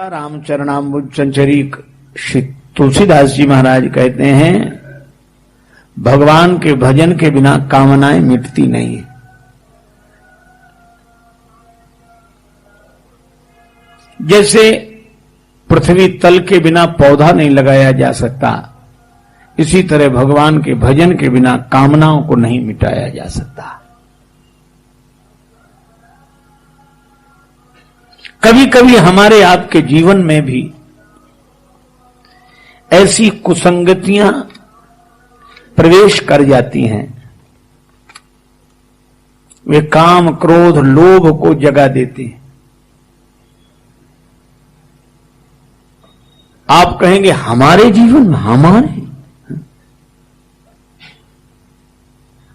रामचरणामृत संचरिक श्री तुलसीदास जी महाराज कहते हैं, भगवान के भजन के बिना कामनाएं मिटती नहीं है। जैसे पृथ्वी तल के बिना पौधा नहीं लगाया जा सकता, इसी तरह भगवान के भजन के बिना कामनाओं को नहीं मिटाया जा सकता। कभी कभी हमारे आपके जीवन में भी ऐसी कुसंगतियां प्रवेश कर जाती हैं, वे काम क्रोध लोभ को जगा देते हैं। आप कहेंगे हमारे जीवन में,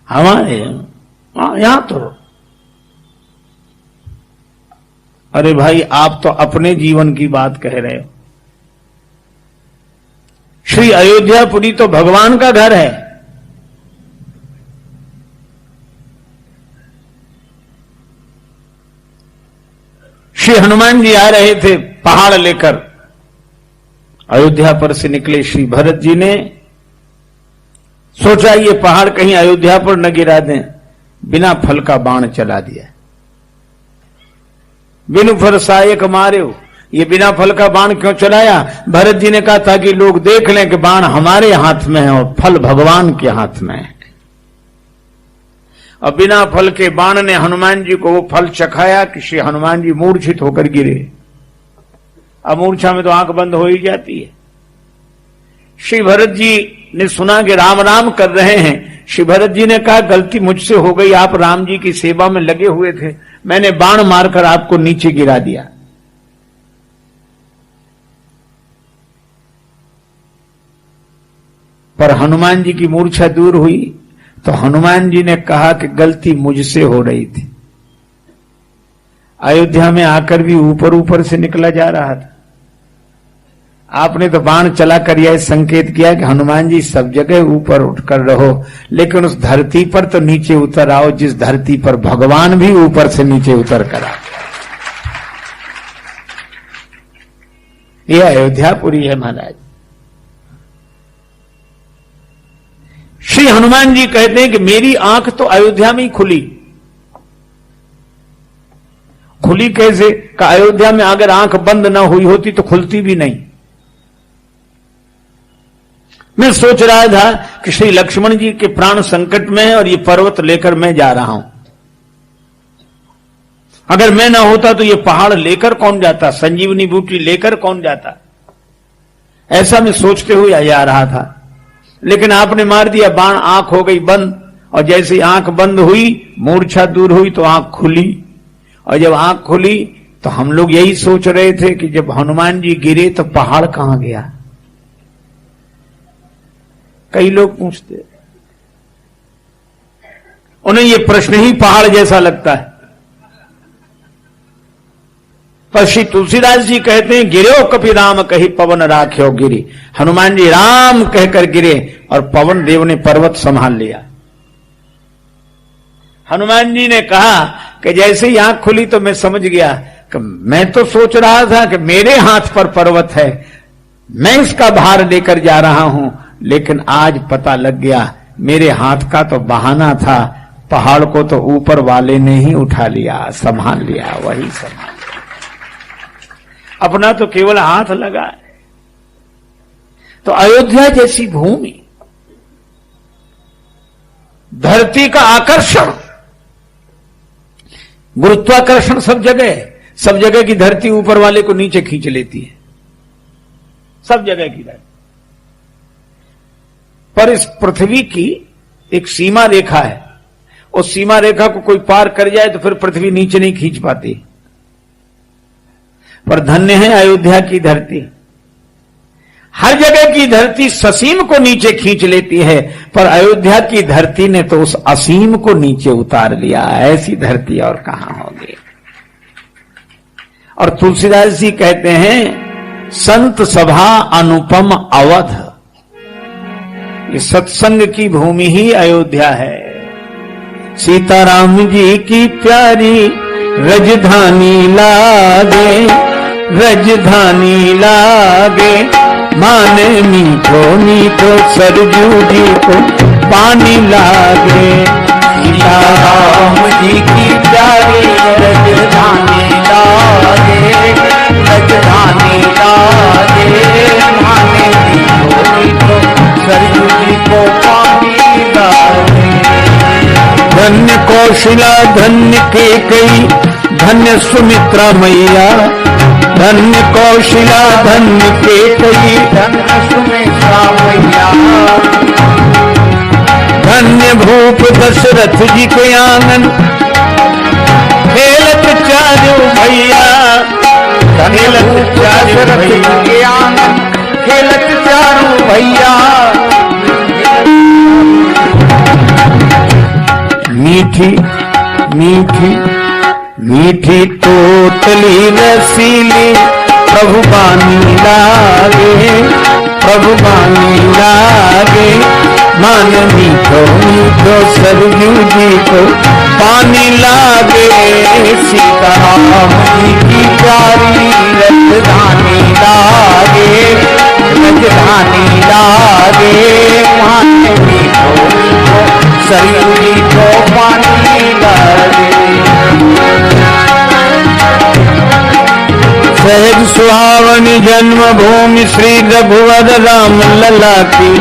हमारे यहां तो, अरे भाई आप तो अपने जीवन की बात कह रहे हो। श्री अयोध्यापुरी तो भगवान का घर है। श्री हनुमान जी आ रहे थे पहाड़ लेकर, अयोध्या पर से निकले श्री भरत जी ने सोचा ये पहाड़ कहीं अयोध्या पर न गिरा दें, बिना फल का बाण चला दिया। बिनु फल सायक मार्यो, ये बिना फल का बाण क्यों चलाया? भरत जी ने कहा ताकि लोग देख लें कि बाण हमारे हाथ में है और फल भगवान के हाथ में है। और बिना फल के बाण ने हनुमान जी को वो फल चखाया कि श्री हनुमान जी मूर्छित होकर गिरे। अब मूर्छा में तो आंख बंद हो ही जाती है। श्री भरत जी ने सुना कि राम राम कर रहे हैं। श्री भरत जी ने कहा गलती मुझसे हो गई, आप राम जी की सेवा में लगे हुए थे, मैंने बाण मारकर आपको नीचे गिरा दिया। पर हनुमान जी की मूर्छा दूर हुई तो हनुमान जी ने कहा कि गलती मुझसे हो रही थी। अयोध्या में आकर भी ऊपर ऊपर से निकला जा रहा था, आपने तो बाण चला कर यह संकेत किया कि हनुमान जी सब जगह ऊपर उठकर रहो, लेकिन उस धरती पर तो नीचे उतर आओ जिस धरती पर भगवान भी ऊपर से नीचे उतर कर आ। यह अयोध्यापुरी है महाराज। श्री हनुमान जी कहते हैं कि मेरी आंख तो अयोध्या में ही खुली। खुली कैसे? का अयोध्या में अगर आंख बंद ना हुई होती तो खुलती भी नहीं। मैं सोच रहा था कि श्री लक्ष्मण जी के प्राण संकट में है और ये पर्वत लेकर मैं जा रहा हूं। अगर मैं ना होता तो ये पहाड़ लेकर कौन जाता, संजीवनी बूटी लेकर कौन जाता, ऐसा मैं सोचते हुए जा रहा था। लेकिन आपने मार दिया बाण, आंख हो गई बंद, और जैसे आंख बंद हुई मूर्छा दूर हुई तो आंख खुली। और जब आंख खुली तो हम लोग यही सोच रहे थे कि जब हनुमान जी गिरे तो पहाड़ कहां गया। कई लोग पूछते, उन्हें ये प्रश्न ही पहाड़ जैसा लगता है। पर श्री तुलसीदास जी कहते हैं गिरो कपि राम कही पवन राख्यो गिरी। हनुमान जी राम कहकर गिरे और पवन देव ने पर्वत संभाल लिया। हनुमान जी ने कहा कि जैसे ही आंख खुली तो मैं समझ गया कि मैं तो सोच रहा था कि मेरे हाथ पर पर्वत है, मैं इसका भार लेकर जा रहा हूं, लेकिन आज पता लग गया मेरे हाथ का तो बहाना था, पहाड़ को तो ऊपर वाले ने ही उठा लिया, संभाल लिया, वही संभाल, अपना तो केवल हाथ लगा है। तो अयोध्या जैसी भूमि, धरती का आकर्षण, गुरुत्वाकर्षण सब जगह की धरती ऊपर वाले को नीचे खींच लेती है, सब जगह की धरती। पर इस पृथ्वी की एक सीमा रेखा है, उस सीमा रेखा को कोई पार कर जाए तो फिर पृथ्वी नीचे नहीं खींच पाती। पर धन्य है अयोध्या की धरती, हर जगह की धरती ससीम को नीचे खींच लेती है, पर अयोध्या की धरती ने तो उस असीम को नीचे उतार लिया। ऐसी धरती और कहां होगी। और तुलसीदास जी कहते हैं संत सभा अनुपम अवध, ये सत्संग की भूमि ही अयोध्या है। सीताराम जी की प्यारी राजधानी लागे, रजधानी लागे, माने मीठो मीठो सरजू जी को पानी लागे। सीता राम जी की प्यारी रजधानी लागे, रजधानी लागे, माने मीठो मीठो सरजू जी को पानी लागे। धन्य कौशला धन्य केकई, धन्य सुमित्रा मैया, धन्य कौशला धन्य केकई, धन्य सुमित्रा मैया। धन्य भूप दशरथ जी के आंगन, खेलत चारू भैया, खेलत दशरथ जी के आंगन, खेलत चारू भैया। मीठी मीठी मीठी तोतली रसीली, प्रभु बानी लागे, प्रभु बानी लागे, मन मीठो मीठो सरजू जी को पानी लागे। सीताराम जी की प्यारी रजधानी लागे, रजधानी लागे, मन मीठो मीठो सरजू जी को पानी लागे। सहज सुहावनी जन्मभूमि श्री रघुवर राम लला की,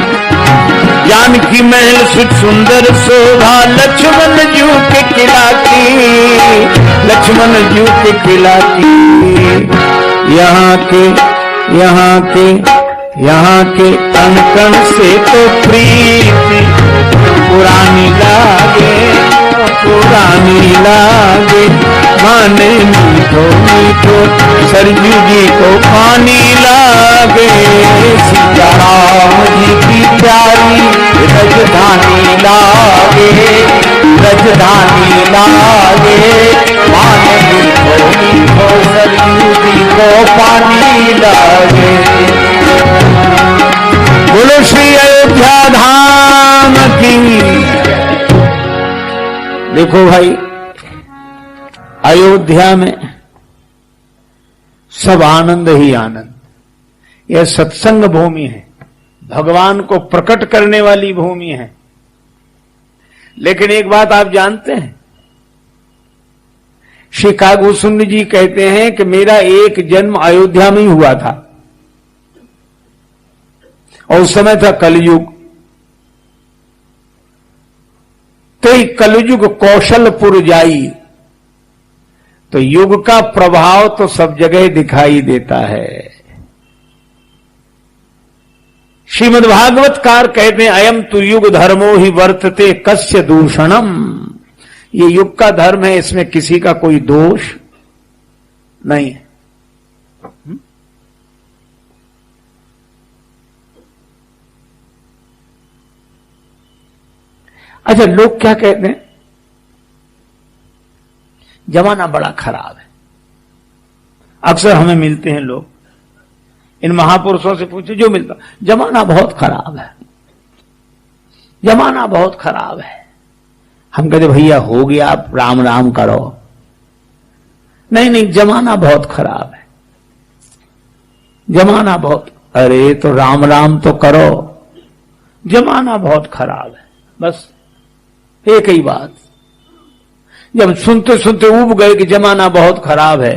जानकी महल सुख सुंदर शोभा, लक्ष्मण जू के किला की, लक्ष्मण जू के किला की। यहाँ के यहाँ के यहाँ के कण कण से तो प्रीति पुरानी लागे, पुरानी लागे, माने मीठो मीठो सरजू जी को पानी लागे। सीताराम जी की प्यारी रजधानी लागे, रजधानी लागे, माने मीठो मीठो सरजू जी को पानी लागे। बोलो श्री अयोध्या धाम की। देखो भाई, अयोध्या में सब आनंद ही आनंद। यह सत्संग भूमि है, भगवान को प्रकट करने वाली भूमि है। लेकिन एक बात आप जानते हैं, श्री कागभूषुंड जी कहते हैं कि मेरा एक जन्म अयोध्या में ही हुआ था, और उस समय था कलयुग। तो कलयुग कौशलपुर जाई, तो युग का प्रभाव तो सब जगह दिखाई देता है। श्रीमद् भागवतकार कहते हैं, अयम तु युग धर्मो ही वर्तते कस्य दूषणम। ये युग का धर्म है, इसमें किसी का कोई दोष नहीं है। अच्छा, लोग क्या कहते हैं, जमाना बड़ा खराब है। अक्सर हमें मिलते हैं लोग, इन महापुरुषों से पूछे जो मिलता, जमाना बहुत खराब है, जमाना बहुत खराब है। हम कहते भैया हो गया, आप राम राम करो। नहीं नहीं, जमाना बहुत खराब है, जमाना बहुत। अरे तो राम राम तो करो, जमाना बहुत खराब है। बस एक ही बात। जब सुनते सुनते ऊब गए कि जमाना बहुत खराब है,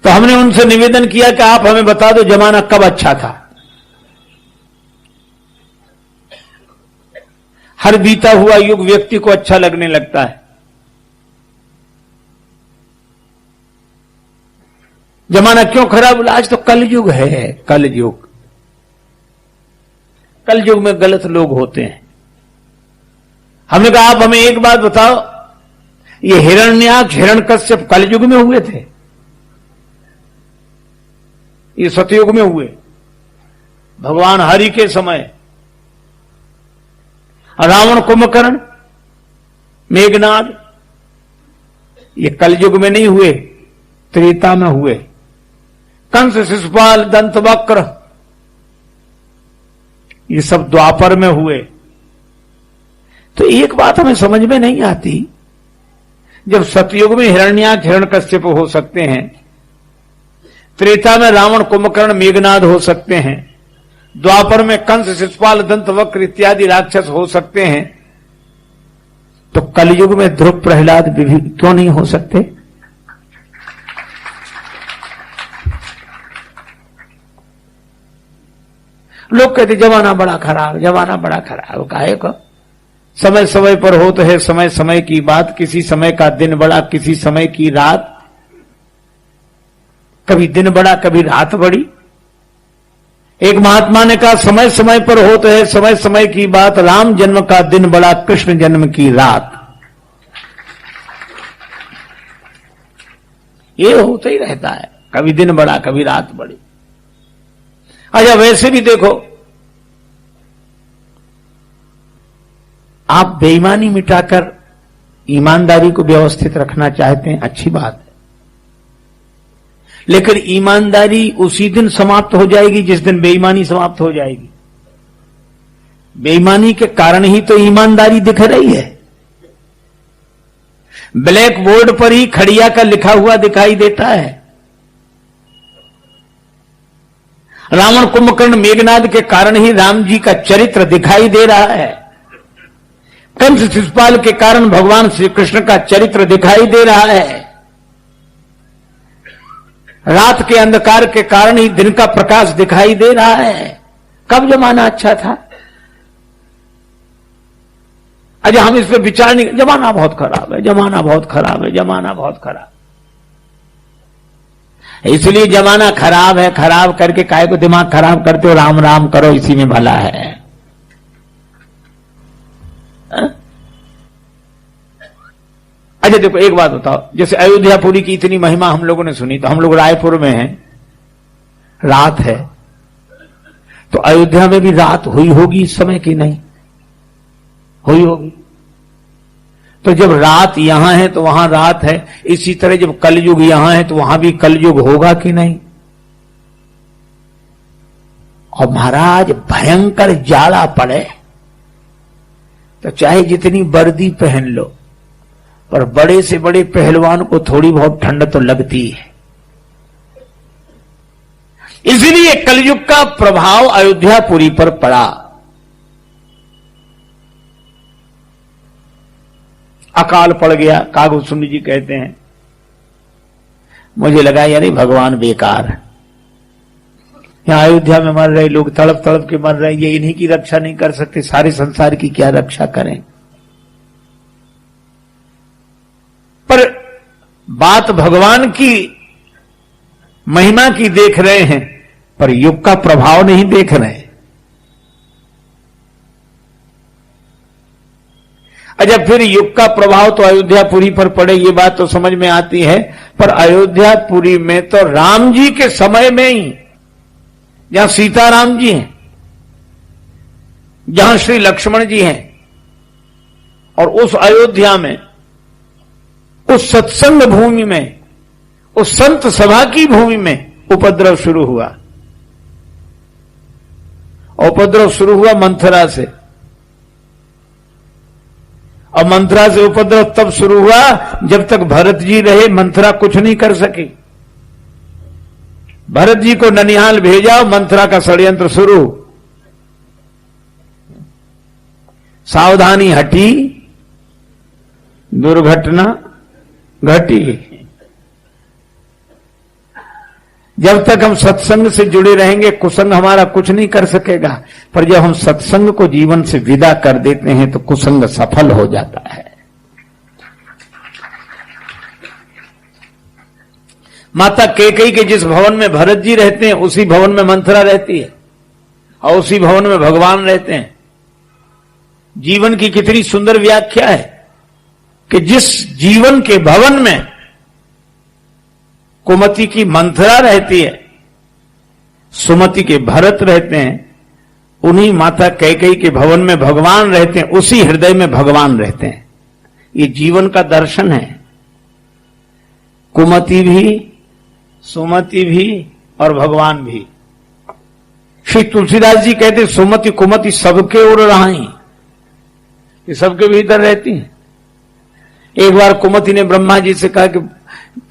तो हमने उनसे निवेदन किया कि आप हमें बता दो जमाना कब अच्छा था। हर बीता हुआ युग व्यक्ति को अच्छा लगने लगता है। जमाना क्यों खराब बोला? आज तो कलयुग है, कलयुग। कलयुग में गलत लोग होते हैं। हमने कहा आप हमें एक बात बताओ, ये हिरण्याक्ष हिरण्यकश्यप कलयुग में हुए थे? ये सतयुग में हुए, भगवान हरि के समय। रावण कुंभकर्ण मेघनाद ये कलयुग में नहीं हुए, त्रेता में हुए। कंस शिशुपाल दंतवक्र ये सब द्वापर में हुए। तो एक बात हमें समझ में नहीं आती, जब सतयुग में हिरण्याक्ष हिरण्यकश्यप हो सकते हैं, त्रेता में रावण, कुंभकर्ण, मेघनाद हो सकते हैं, द्वापर में कंस, शिशुपाल, दंतवक्र इत्यादि राक्षस हो सकते हैं, तो कलयुग में ध्रुव, प्रहलाद, विभीषण क्यों नहीं हो सकते? लोग कहते जमाना बड़ा खराब, जमाना बड़ा खराब। काहे को? समय समय पर हो तो है समय समय की बात। किसी समय का दिन बड़ा, किसी समय की रात। कभी दिन बड़ा, कभी रात बड़ी। एक महात्मा ने कहा समय समय पर हो तो है समय समय की बात, राम जन्म का दिन बड़ा, कृष्ण जन्म की रात। ये होता ही रहता है, कभी दिन बड़ा, कभी रात बड़ी। अच्छा, वैसे भी देखो, आप बेईमानी मिटाकर ईमानदारी को व्यवस्थित रखना चाहते हैं, अच्छी बात है। लेकिन ईमानदारी उसी दिन समाप्त हो जाएगी जिस दिन बेईमानी समाप्त हो जाएगी। बेईमानी के कारण ही तो ईमानदारी दिख रही है। ब्लैक बोर्ड पर ही खड़िया का लिखा हुआ दिखाई देता है। रावण, कुंभकर्ण, मेघनाद के कारण ही राम जी का चरित्र दिखाई दे रहा है। कंस, शिशुपाल के कारण भगवान श्री कृष्ण का चरित्र दिखाई दे रहा है। रात के अंधकार के कारण ही दिन का प्रकाश दिखाई दे रहा है। कब जमाना अच्छा था? अजय हम इस पर विचार नहीं, जमाना बहुत खराब है, जमाना बहुत खराब है, जमाना बहुत खराब। इसलिए जमाना खराब है, खराब करके काहे को दिमाग खराब करते हो? राम राम करो, इसी में भला है। अच्छा देखो, एक बात बताओ, जैसे अयोध्यापुरी की इतनी महिमा हम लोगों ने सुनी, तो हम लोग रायपुर में हैं, रात है, तो अयोध्या में भी रात हुई होगी इस समय की नहीं हुई होगी? तो जब रात यहां है तो वहां रात है, इसी तरह जब कलयुग यहां है तो वहां भी कलयुग होगा कि नहीं? और महाराज भयंकर जाड़ा पड़े तो चाहे जितनी वर्दी पहन लो, पर बड़े से बड़े पहलवान को थोड़ी बहुत ठंड तो लगती है। इसलिए कलयुग का प्रभाव अयोध्यापुरी पर पड़ा। अकाल पड़ गया, कागभूषण जी कहते हैं। मुझे लगा यानी भगवान बेकार, यहां अयोध्या में मर रहे लोग, तड़प तड़प के मर रहे, ये इन्हीं की रक्षा नहीं कर सकते, सारे संसार की क्या रक्षा करें? पर बात भगवान की महिमा की देख रहे हैं, पर युग का प्रभाव नहीं देख रहे। अच्छा, फिर युग का प्रभाव तो अयोध्यापुरी पर पड़े, ये बात तो समझ में आती है, पर अयोध्यापुरी में तो राम जी के समय में ही, जहां सीताराम जी हैं, जहां श्री लक्ष्मण जी हैं, और उस अयोध्या में, उस सत्संग भूमि में, उस संत सभा की भूमि में उपद्रव शुरू हुआ। उपद्रव शुरू हुआ मंथरा से, और मंथरा से उपद्रव तब शुरू हुआ जब तक भरत जी रहे, मंथरा कुछ नहीं कर सकी। भरत जी को ननिहाल भेजा, मंथरा का षड्यंत्र शुरू। सावधानी हटी, दुर्घटना घटी। जब तक हम सत्संग से जुड़े रहेंगे, कुसंग हमारा कुछ नहीं कर सकेगा, पर जब हम सत्संग को जीवन से विदा कर देते हैं तो कुसंग सफल हो जाता है। माता कैकेयी के जिस भवन में भरत जी रहते हैं, उसी भवन में मंथरा रहती है, और उसी भवन में भगवान रहते हैं। जीवन की कितनी सुंदर व्याख्या है कि जिस जीवन के भवन में कुमति की मंथरा रहती है, सुमति के भरत रहते हैं, उन्हीं माता कैकेयी के भवन में भगवान रहते हैं, उसी हृदय में भगवान रहते हैं। ये जीवन का दर्शन है। कुमति भी, सुमति भी और भगवान भी। श्री तुलसीदास जी कहते सुमति कुमति सबके ओर रहाई, ये सबके भीतर रहती है। एक बार कुमति ने ब्रह्मा जी से कहा कि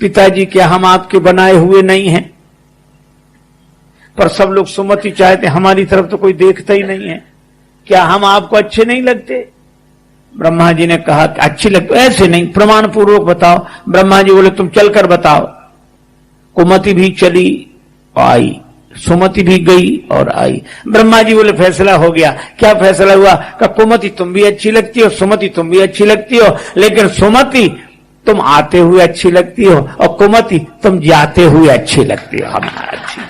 पिताजी, क्या हम आपके बनाए हुए नहीं हैं? पर सब लोग सुमति चाहते, हमारी तरफ तो कोई देखता ही नहीं है, क्या हम आपको अच्छे नहीं लगते? ब्रह्मा जी ने कहा अच्छी लगती, ऐसे नहीं, प्रमाण पूर्वक बताओ। ब्रह्मा जी बोले तुम चलकर बताओ। कुमति भी चली आई, सुमति भी गई और आई। ब्रह्मा जी बोले फैसला हो गया। क्या फैसला हुआ? कि कुमति तुम भी अच्छी लगती हो, सुमति तुम भी अच्छी लगती हो, लेकिन सुमति तुम आते हुए अच्छी लगती हो और कुमति तुम जाते हुए अच्छी लगती हो। हमारा अच्छी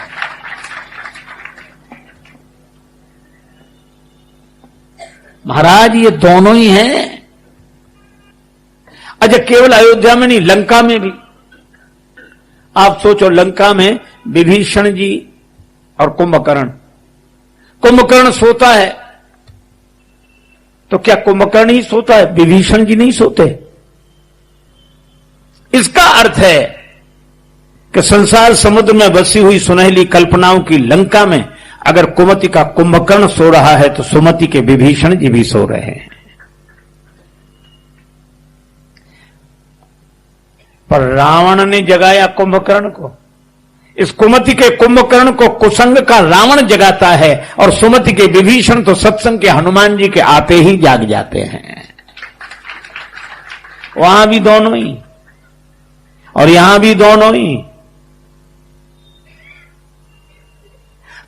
महाराज, ये दोनों ही हैं। अच्छा, केवल अयोध्या में नहीं, लंका में भी। आप सोचो, लंका में विभीषण जी और कुंभकर्ण। कुंभकर्ण सोता है तो क्या कुंभकर्ण ही सोता है, विभीषण जी नहीं सोते? इसका अर्थ है कि संसार समुद्र में बसी हुई सुनहली कल्पनाओं की लंका में अगर कुमति का कुंभकर्ण सो रहा है तो सुमति के विभीषण जी भी सो रहे हैं। पर रावण ने जगाया कुंभकर्ण को। इस कुमति के कुंभकर्ण को कुसंग का रावण जगाता है और सुमति के विभीषण तो सत्संग के हनुमान जी के आते ही जाग जाते हैं। वहां भी दोनों ही और यहां भी दोनों ही।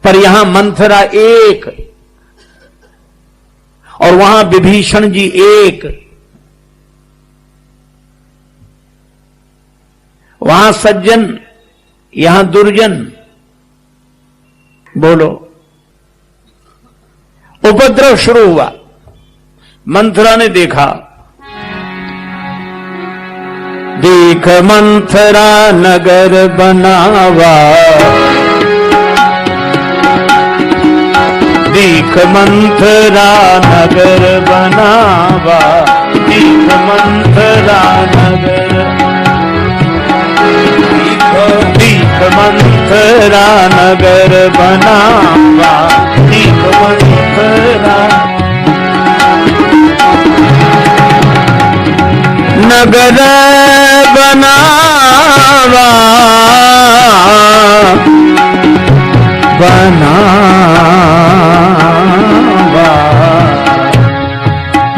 पर यहां मंथरा एक और वहां विभीषण जी एक। वहां सज्जन, यहां दुर्जन। बोलो, उपद्रव शुरू हुआ। मंथरा ने देखा, देख मंथरा नगर बनावा, देख मंथरा नगर बनावा, देख मंथरा नगर, देख मंथरा नगर बनावा, देख मंथरा नगर बनावा, बनावा,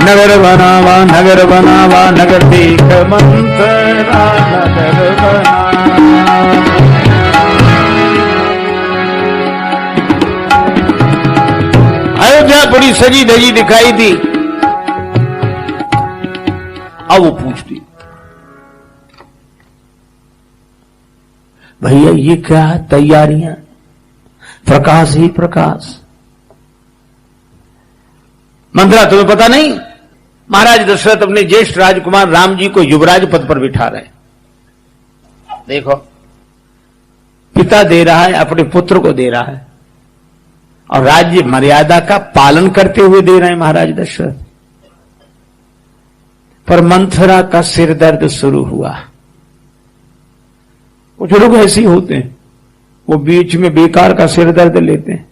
नगर बनावा, नगर बनावा, नगर देख मंथरा नगर बनावा। अयोध्या बड़ी सजी धजी दिखाई दी। अब वो पूछती, भैया ये क्या है? तैयारियां, प्रकाश ही प्रकाश। मंथरा, तुम्हें पता नहीं, महाराज दशरथ अपने ज्येष्ठ राजकुमार राम जी को युवराज पद पर बिठा रहे। देखो, पिता दे रहा है, अपने पुत्र को दे रहा है और राज्य मर्यादा का पालन करते हुए दे रहे हैं महाराज दशरथ। पर मंथरा का सिर दर्द शुरू हुआ। कुछ लोग ऐसे ही होते हैं, वो बीच में बेकार का सिर दर्द लेते हैं।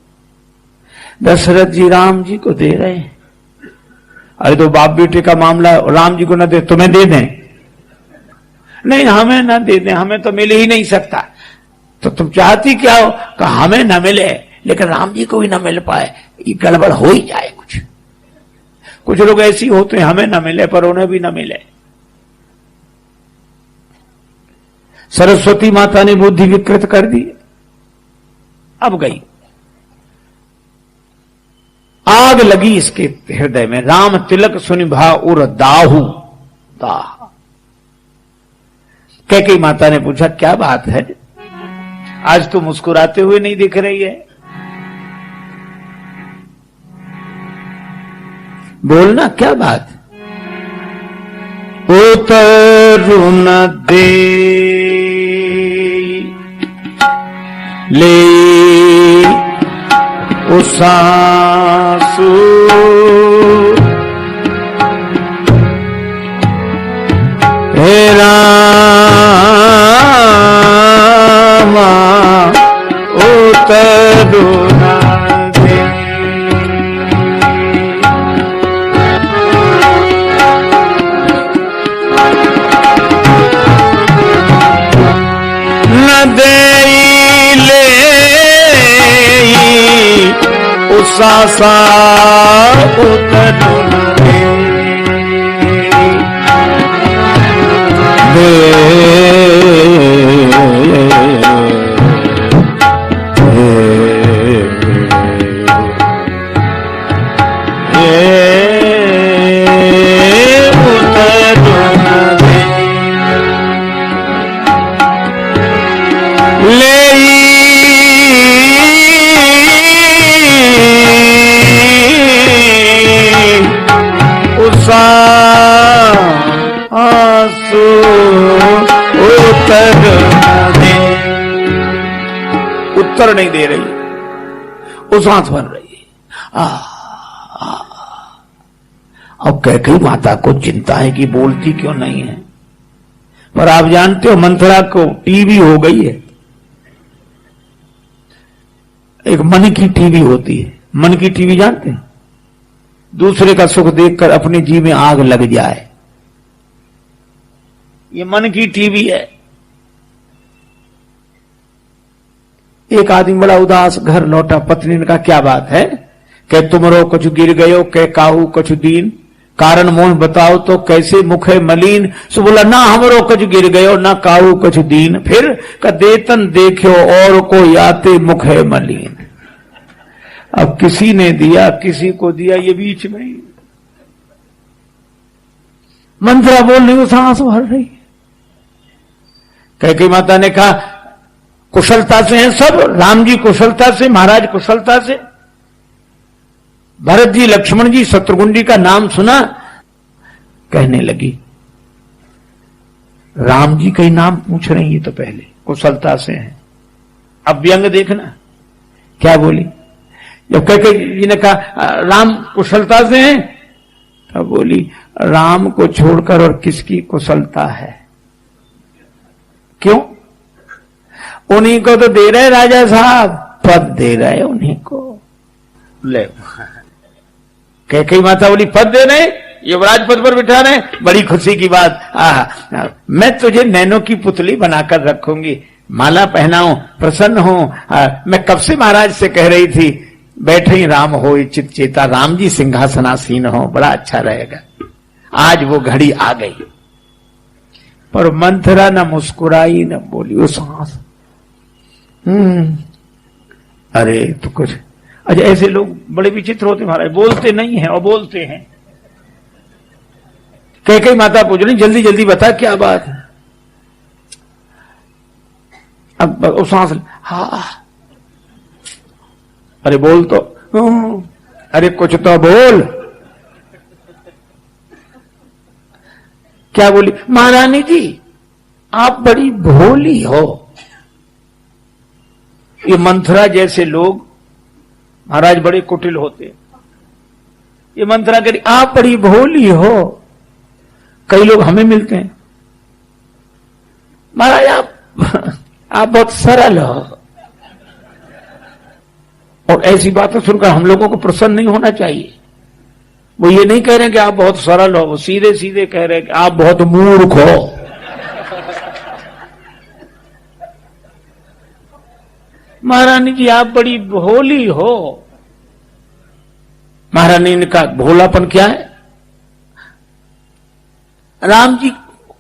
दशरथ जी राम जी को दे रहे हैं, अरे तो बाप बेटे का मामला, राम जी को न दे, तुम्हें दे दें? नहीं, हमें ना दे दें, हमें तो मिल ही नहीं सकता। तो तुम चाहती क्या हो? कि हमें न मिले लेकिन राम जी को भी न मिल पाए, ये गड़बड़ हो ही जाए। कुछ लोग ऐसे होते हैं, हमें न मिले पर उन्हें भी न मिले। सरस्वती माता ने बुद्धि विकृत कर दी, अब गई। आग लगी इसके हृदय में। राम तिलक सुनिभा उर दाहू दाह। कैकेयी माता ने पूछा, क्या बात है, आज तो मुस्कुराते हुए नहीं दिख रही है? बोलना, क्या बात? ओ तरुण दे ले उसासु, हे रामा ओ तरुण दे। न दे ले सासा उतरुन उत्तर नहीं दे रही, उसास बन रही है। अब कैकेयी माता को चिंता है कि बोलती क्यों नहीं है, पर आप जानते हो मंथरा को टीवी हो गई है। एक मन की टीवी होती है, मन की टीवी जानते हैं, दूसरे का सुख देखकर अपने जी में आग लग जाए, ये मन की टीवी है। एक आदमी बड़ा उदास घर लौटा, पत्नी ने कहा क्या बात है, कह तुमरो कुछ गिर गयो, कह काहू कुछ दीन, कारण मोह बताओ तो कैसे मुखे मलीन। सो बोला ना हमरो कुछ गिर गयो, ना काहू कुछ दीन, फिर का देतन देखो और को याते मुखे मलीन। अब किसी ने दिया, किसी को दिया, ये बीच में ही मंत्रा बोल रही, वो सांस भर रही। कैकेयी माता ने कहा कुशलता से हैं सब, राम जी कुशलता से, महाराज कुशलता से, भरत जी, लक्ष्मण जी, शत्रुघ्न जी का नाम सुना। कहने लगी राम जी का ही नाम पूछ रही है तो पहले कुशलता से हैं। अब व्यंग देखना क्या बोली, जब कैकेयी जी ने कहा राम कुशलता से हैं, तब बोली राम को छोड़कर और किसकी कुशलता है। क्यों? उन्हीं को तो दे रहे राजा साहब, पद दे रहे उन्हीं को। ले कैकेयी माता बोली पद दे रहे, युवराज पद पर बिठा रहे, बड़ी खुशी की बात। मैं तुझे नैनो की पुतली बनाकर रखूंगी, माला पहनाऊं, प्रसन्न हूं। मैं कब से महाराज से कह रही थी बैठे ही राम हो चित चेता, राम जी सिंहासनासीन हो, बड़ा अच्छा रहेगा। आज वो घड़ी आ गई। पर मंथरा न मुस्कुराई न बोली, वो सांस। अरे तो कुछ अच्छा, ऐसे लोग बड़े विचित्र होते महाराज, बोलते नहीं हैं और बोलते हैं। कैकेयी माता पूछ रही जल्दी जल्दी बता क्या बात है। अब वो सांस, हाँ अरे बोल तो, अरे कुछ तो बोल। क्या बोली? महारानी जी आप बड़ी भोली हो। ये मंथरा जैसे लोग महाराज बड़े कुटिल होते। ये मंथरा करी आप बड़ी भोली हो। कई लोग हमें मिलते हैं, महाराज आप बहुत सरल हो। और ऐसी बातें सुनकर हम लोगों को प्रसन्न नहीं होना चाहिए। वो ये नहीं कह रहे कि आप बहुत सरल हो, वो सीधे सीधे कह रहे हैं कि आप बहुत मूर्ख हो। महारानी जी आप बड़ी भोली हो। महारानी ने कहा भोलापन क्या है? राम जी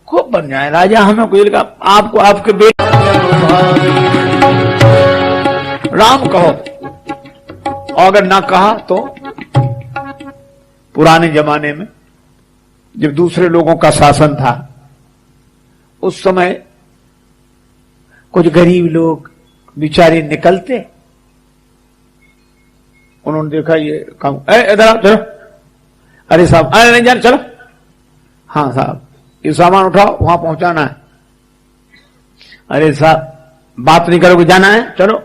को बन जाए राजा, हमें कोई कहा आपको आपके बेटे राम कहो, और अगर ना कहा तो पुराने जमाने में जब दूसरे लोगों का शासन था, उस समय कुछ गरीब लोग बेचारे निकलते, उन्होंने देखा ये काम, इधर आओ चलो, अरे साहब अरे नहीं जान चलो, हाँ साहब ये सामान उठाओ वहां पहुंचाना है, अरे साहब बात नहीं करोगे जाना है चलो।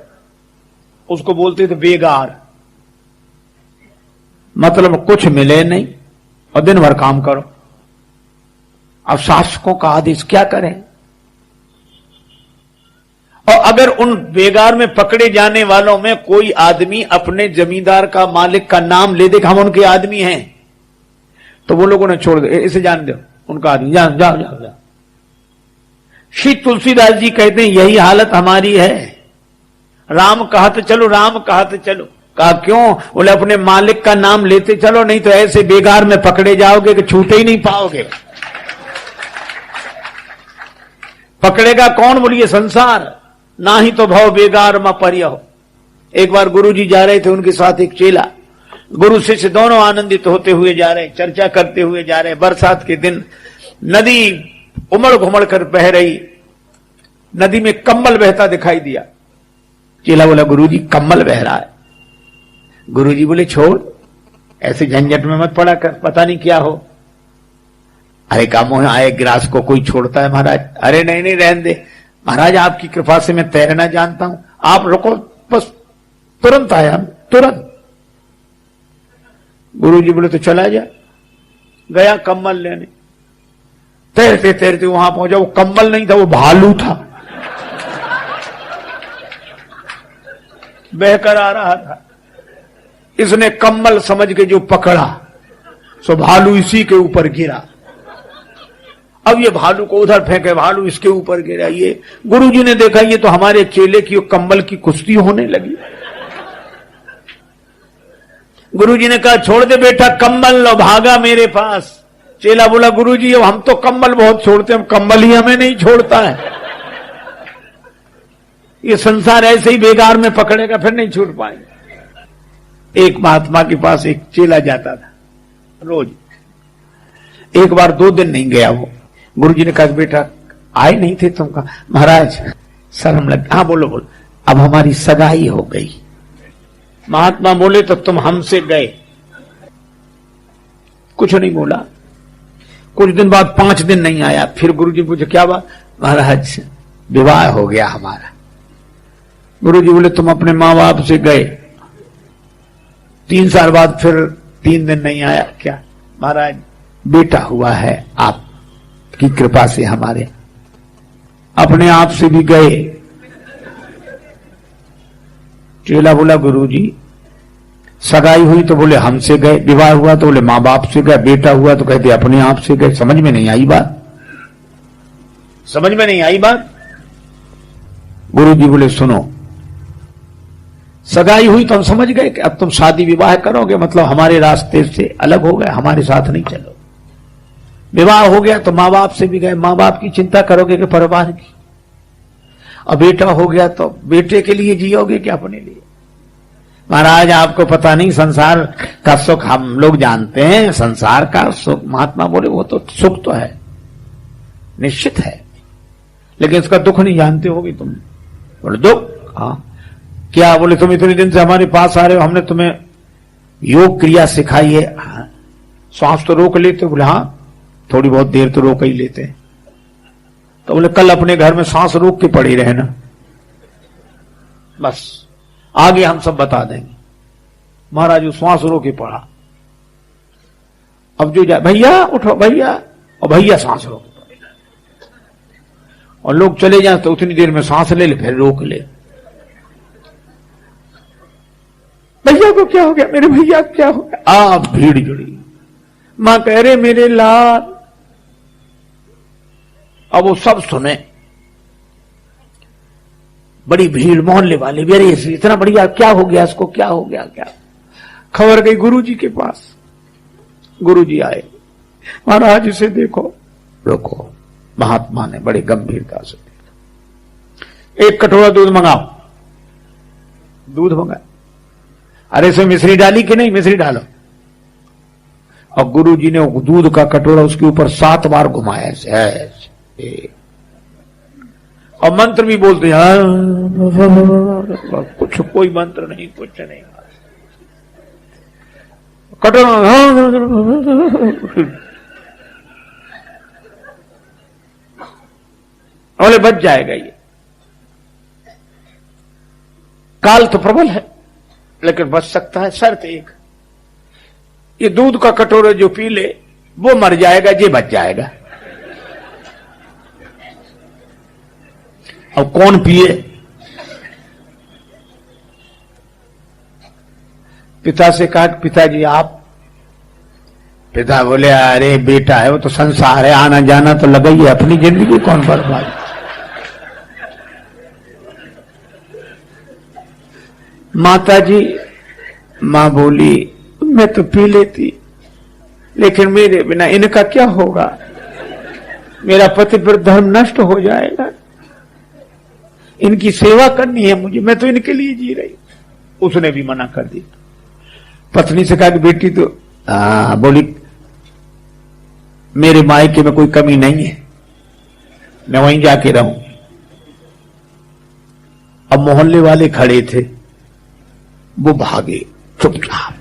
उसको बोलते थे बेगार, मतलब कुछ मिले नहीं और दिन भर काम करो। अब शासकों का आदेश क्या करें? और अगर उन बेगार में पकड़े जाने वालों में कोई आदमी अपने जमींदार का मालिक का नाम ले दे कि हम उनके आदमी हैं, तो वो लोगों ने छोड़ दे, इसे जान दो उनका आदमी, जाओ जाओ जाओ जाओ। श्री तुलसीदास जी कहते हैं यही हालत हमारी है। राम कहा तो चलो, राम कहा तो चलो, कहा क्यों? बोले अपने मालिक का नाम लेते चलो, नहीं तो ऐसे बेगार में पकड़े जाओगे कि छूटे ही नहीं पाओगे। पकड़ेगा कौन? बोलिए संसार, ना ही तो भव बेगार में परिय हो। एक बार गुरुजी जा रहे थे, उनके साथ एक चेला, गुरु शिष्य दोनों आनंदित होते हुए जा रहे, चर्चा करते हुए जा रहे। बरसात के दिन नदी उमड़ घुमड़ कर बह रही, नदी में कम्बल बहता दिखाई दिया। चेला बोला गुरुजी कम्बल बह रहा है। गुरुजी बोले छोड़, ऐसे झंझट में मत पड़ा कर, पता नहीं क्या हो। अरे कामों आए गिलास को कोई छोड़ता है महाराज? अरे नहीं नहीं रहने दे महाराज, आपकी कृपा से मैं तैरना जानता हूं, आप रुको बस। तुरंत आया, तुरंत। गुरुजी बोले तो चला जा। गया कम्बल लेने, तैरते तैरते वहां पहुंचा। वो कम्बल नहीं था, वो भालू था, बहकर आ रहा था। इसने कम्बल समझ के जो पकड़ा, सो भालू इसी के ऊपर गिरा। अब ये भालू को उधर फेंके, भालू इसके ऊपर गिरा। ये गुरुजी ने देखा ये तो हमारे चेले की कम्बल की कुश्ती होने लगी। गुरुजी ने कहा छोड़ दे बेटा कम्बल, लो भागा मेरे पास। चेला बोला गुरुजी अब हम तो कम्बल बहुत छोड़ते हैं, कम्बल ही हमें नहीं छोड़ता है। ये संसार ऐसे ही बेगार में पकड़ेगा, फिर नहीं छूट पाएंगे। एक महात्मा के पास एक चेला जाता था रोज। एक बार 2 दिन नहीं गया वो। गुरुजी ने कहा बेटा आए नहीं थे तुम? कहा महाराज शर्म लग। हाँ बोलो बोलो। अब हमारी सगाई हो गई। महात्मा बोले तो तुम हमसे गए? कुछ नहीं बोला। कुछ दिन बाद 5 दिन नहीं आया। फिर गुरुजी पूछे क्या बात? महाराज विवाह हो गया हमारा। गुरुजी बोले तुम अपने माँ बाप से गए? 3 साल बाद फिर 3 दिन नहीं आया। क्या? महाराज बेटा हुआ है आपकी कृपा से हमारे। अपने आप से भी गए? चेला बोला गुरुजी सगाई हुई तो बोले हमसे गए, विवाह हुआ तो बोले माँ बाप से गए, बेटा हुआ तो कहते अपने आप से गए। समझ में नहीं आई बात? समझ में नहीं आई बात? गुरुजी बोले सुनो, सगाई हुई तो हम समझ गए कि अब तुम शादी विवाह करोगे, मतलब हमारे रास्ते से अलग हो गए, हमारे साथ नहीं चलो। विवाह हो गया तो माँ बाप से भी गए, माँ बाप की चिंता करोगे कि परिवार की। और बेटा हो गया तो बेटे के लिए जियोगे कि अपने लिए? महाराज आपको पता नहीं, संसार का सुख हम लोग जानते हैं, संसार का सुख। महात्मा बोले वो तो सुख तो है, निश्चित है, लेकिन इसका दुख नहीं जानते होगे तुम। बोले दुख? हाँ। क्या? बोले तुम इतने दिन से हमारे पास आ रहे हो, हमने तुम्हें योग क्रिया सिखाई है। हाँ। सांस तो रोक लेते? बोले हाँ थोड़ी बहुत देर तो रोक ही लेते हैं। तो बोले कल अपने घर में सांस रोक के पड़ी रहना, बस आगे हम सब बता देंगे। महाराज वो सांस रोक के पड़ा। अब जो जाए भैया उठो भैया, और भैया सांस रोक के पड़े। और लोग चले जाए तो उतनी देर में सांस ले ले, फिर रोक ले। भैया को क्या हो गया? मेरे भैया क्या हो गया? आप भीड़ जुड़ी। मां कह रहे मेरे लाल। अब वो सब सुने, बड़ी भीड़, मोहल्ले वाले भी, अरे इतना बढ़िया क्या हो गया इसको, क्या हो गया? क्या खबर गई गुरुजी के पास। गुरुजी आए, महाराज इसे देखो। रुको। महात्मा ने बड़ी गंभीरता से देखा। 1 कटोरा दूध मंगाओ। दूध मंगाया। अरे इसमें मिश्री डाली कि नहीं? मिश्री डालो। और गुरुजी ने दूध का कटोरा उसके ऊपर 7 बार घुमाया ऐसे। और मंत्र भी बोलते हैं, कुछ कोई मंत्र नहीं, कुछ नहीं। कटोरा बोले बच जाएगा ये। काल तो प्रबल है, लेकिन बच सकता है। शर्त एक, ये दूध का कटोरा जो पी ले वो मर जाएगा, ये बच जाएगा। अब कौन पिए? पिता से कहा पिताजी आप। पिता बोले अरे बेटा है, वो तो संसार है, आना जाना तो लगा ही है, अपनी जिंदगी कौन बर्बाद। माता जी मां बोली मैं तो पी लेती, लेकिन मेरे बिना इनका क्या होगा, मेरा पति पर धर्म नष्ट हो जाएगा, इनकी सेवा करनी है मुझे, मैं तो इनके लिए जी रही। उसने भी मना कर दी। पत्नी से कहा कि बेटी तो बोली मेरे मायके में कोई कमी नहीं है, मैं वहीं जाके रहूं। अब मोहल्ले वाले खड़े थे, वो भागे चुपचाप।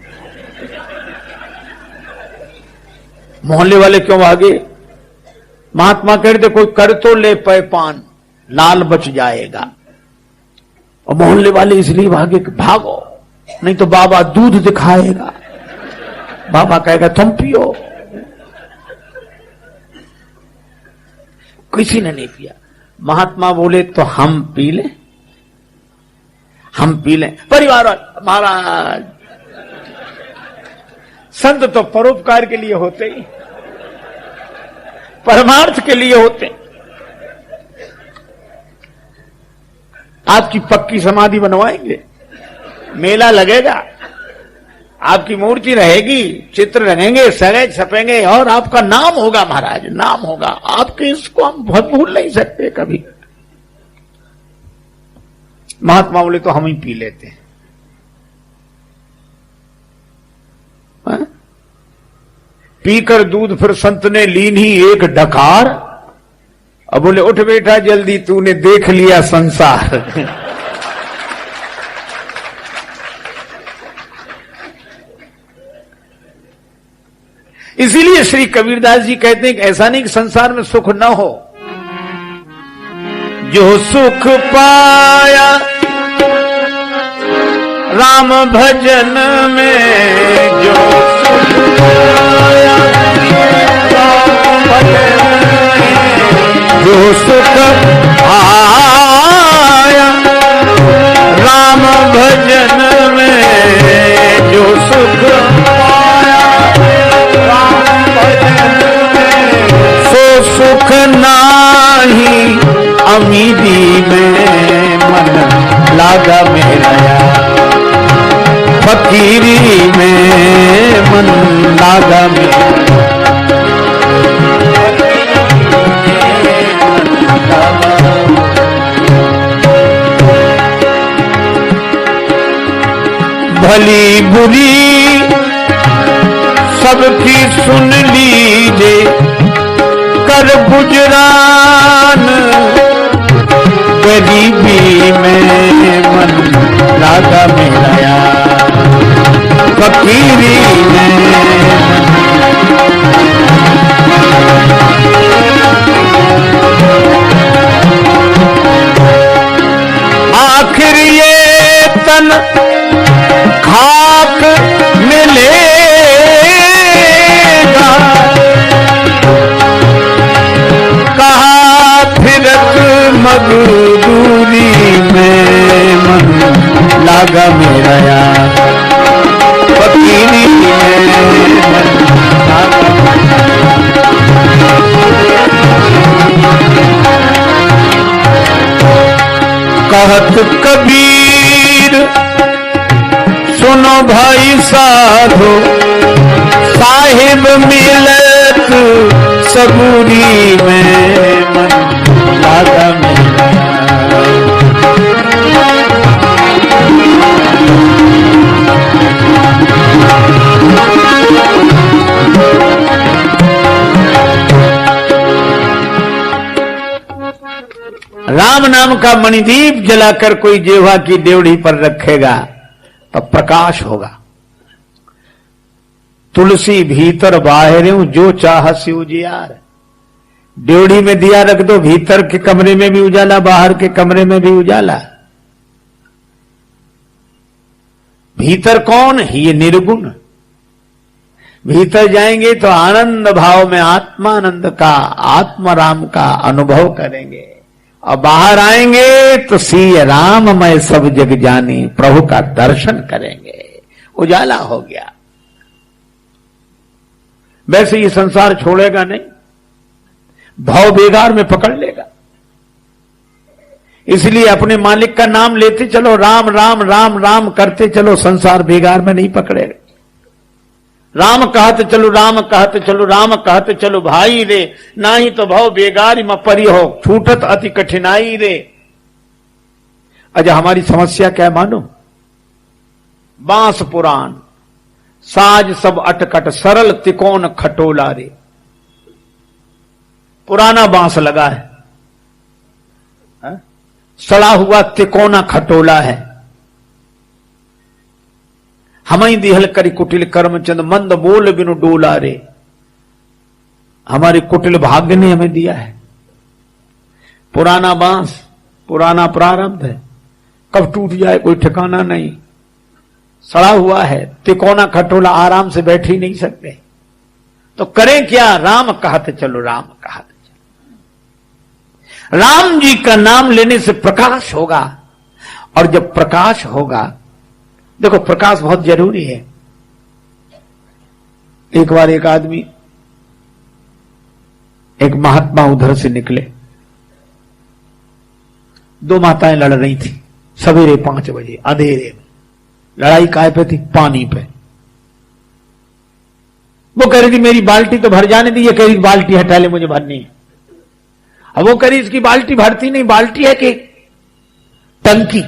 मोहल्ले वाले क्यों भागे? महात्मा कहते कोई कर तो ले पे पान, लाल बच जाएगा। और मोहल्ले वाले इसलिए भागे कि भागो नहीं तो बाबा दूध दिखाएगा, बाबा कहेगा तुम पियो। किसी ने नहीं पिया। महात्मा बोले तो हम पी लें, हम पी लें। परिवार महाराज, संत तो परोपकार के लिए होते ही, परमार्थ के लिए होते। आपकी पक्की समाधि बनवाएंगे, मेला लगेगा, आपकी मूर्ति रहेगी, चित्र लगेंगे, सगे छपेंगे और आपका नाम होगा महाराज, नाम होगा आपके। इसको हम बहुत भूल नहीं सकते कभी। महात्मा बोले तो हम ही पी लेते हैं। पीकर दूध फिर संत ने लीन ही एक डकार। अब बोले उठ बेटा जल्दी, तूने देख लिया संसार। इसीलिए श्री कबीरदास जी कहते हैं कि ऐसा नहीं कि संसार में सुख न हो, जो सुख पाया राम भजन में, जो सुख पाया राम भजन में, जो सुख पाया राम भजन में, जो सुख पाया राम भजन में, सो सुख नाही अमीरी में मन लागा मेरा, फकीरी में मन लागा मेरा। भली बुरी सबकी सुन लीजे, कर गुजरान गरीबी में मन लागा मेरा, फकीरी में। आखिर ये तन खाक मिलेगा, कहा फिरत मजदूरी में मन लागा मेरा, फकीरी में मन लागा। कहत कबीर सुनो भाई साधो, साहिब मिलत सबूरी में मन लागा मेरा। राम नाम का मणिदीप जलाकर कोई जेवा की डेवढ़ी पर रखेगा तो प्रकाश होगा। तुलसी भीतर बाहर जो चाह सी उजियार। ड्योढ़ी में दिया रख दो, भीतर के कमरे में भी उजाला, बाहर के कमरे में भी उजाला। भीतर कौन है? ये निर्गुण। भीतर जाएंगे तो आनंद भाव में आत्मानंद का, आत्माराम का अनुभव करेंगे, और बाहर आएंगे तो सी राममय सब जग जानी, प्रभु का दर्शन करेंगे। उजाला हो गया। वैसे ये संसार छोड़ेगा नहीं, भाव बेगार में पकड़ लेगा। इसलिए अपने मालिक का नाम लेते चलो, राम राम राम राम करते चलो, संसार बेगार में नहीं पकड़ेगा। राम कहते चलो, राम कहते चलो, राम कहते चलो भाई रे, ना ही तो भाव बेगारी में परी हो, छूटत अति कठिनाई रे। अच्छा हमारी समस्या क्या है मानो? बांस पुराण, साज सब अटकट, सरल तिकोन खटोला रे। पुराना बांस लगा है, सड़ा हुआ तिकोना खटोला है। हमई दिहल करी कुटिल कर्मचंद, मंद बोल बिनु डोला रे। हमारे कुटिल भाग्य ने हमें दिया है पुराना बांस, पुराना प्रारब्ध है, कब टूट जाए कोई ठिकाना नहीं। सड़ा हुआ है, तिकोना खटोला, आराम से बैठ ही नहीं सकते। तो करें क्या? राम कहते चलो, राम कहते चलो। राम जी का नाम लेने से प्रकाश होगा, और जब प्रकाश होगा, देखो प्रकाश बहुत जरूरी है। एक बार एक आदमी, एक महात्मा उधर से निकले, दो माताएं लड़ रही थी सवेरे 5 बजे अंधेरे में। लड़ाई काय पे थी? पानी पे। वो कह रही थी मेरी बाल्टी तो भर जाने दी, ये कह रही बाल्टी हटा ले, मुझे भरनी है। अब वो कह रही इसकी बाल्टी भरती नहीं, बाल्टी है कि टंकी।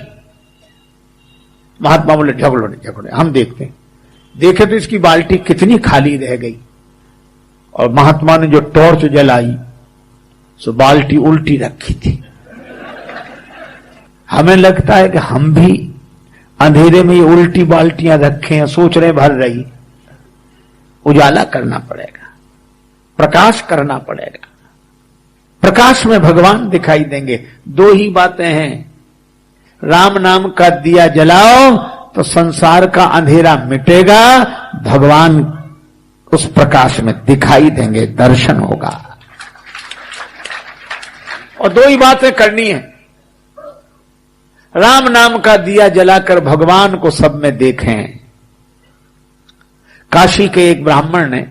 महात्मा बोले झगड़ो नहीं, झगड़ो हम देखते हैं। देखे तो इसकी बाल्टी कितनी खाली रह गई, और महात्मा ने जो टॉर्च जलाई सो बाल्टी उल्टी रखी थी। हमें लगता है कि हम भी अंधेरे में ये उल्टी बाल्टियां रखे हैं, सोच रहे भर रही। उजाला करना पड़ेगा, प्रकाश करना पड़ेगा। प्रकाश में भगवान दिखाई देंगे। 2 ही बातें हैं, राम नाम का दिया जलाओ तो संसार का अंधेरा मिटेगा, भगवान उस प्रकाश में दिखाई देंगे, दर्शन होगा। और 2 ही बातें करनी है, राम नाम का दिया जलाकर भगवान को सब में देखें। काशी के एक ब्राह्मण ने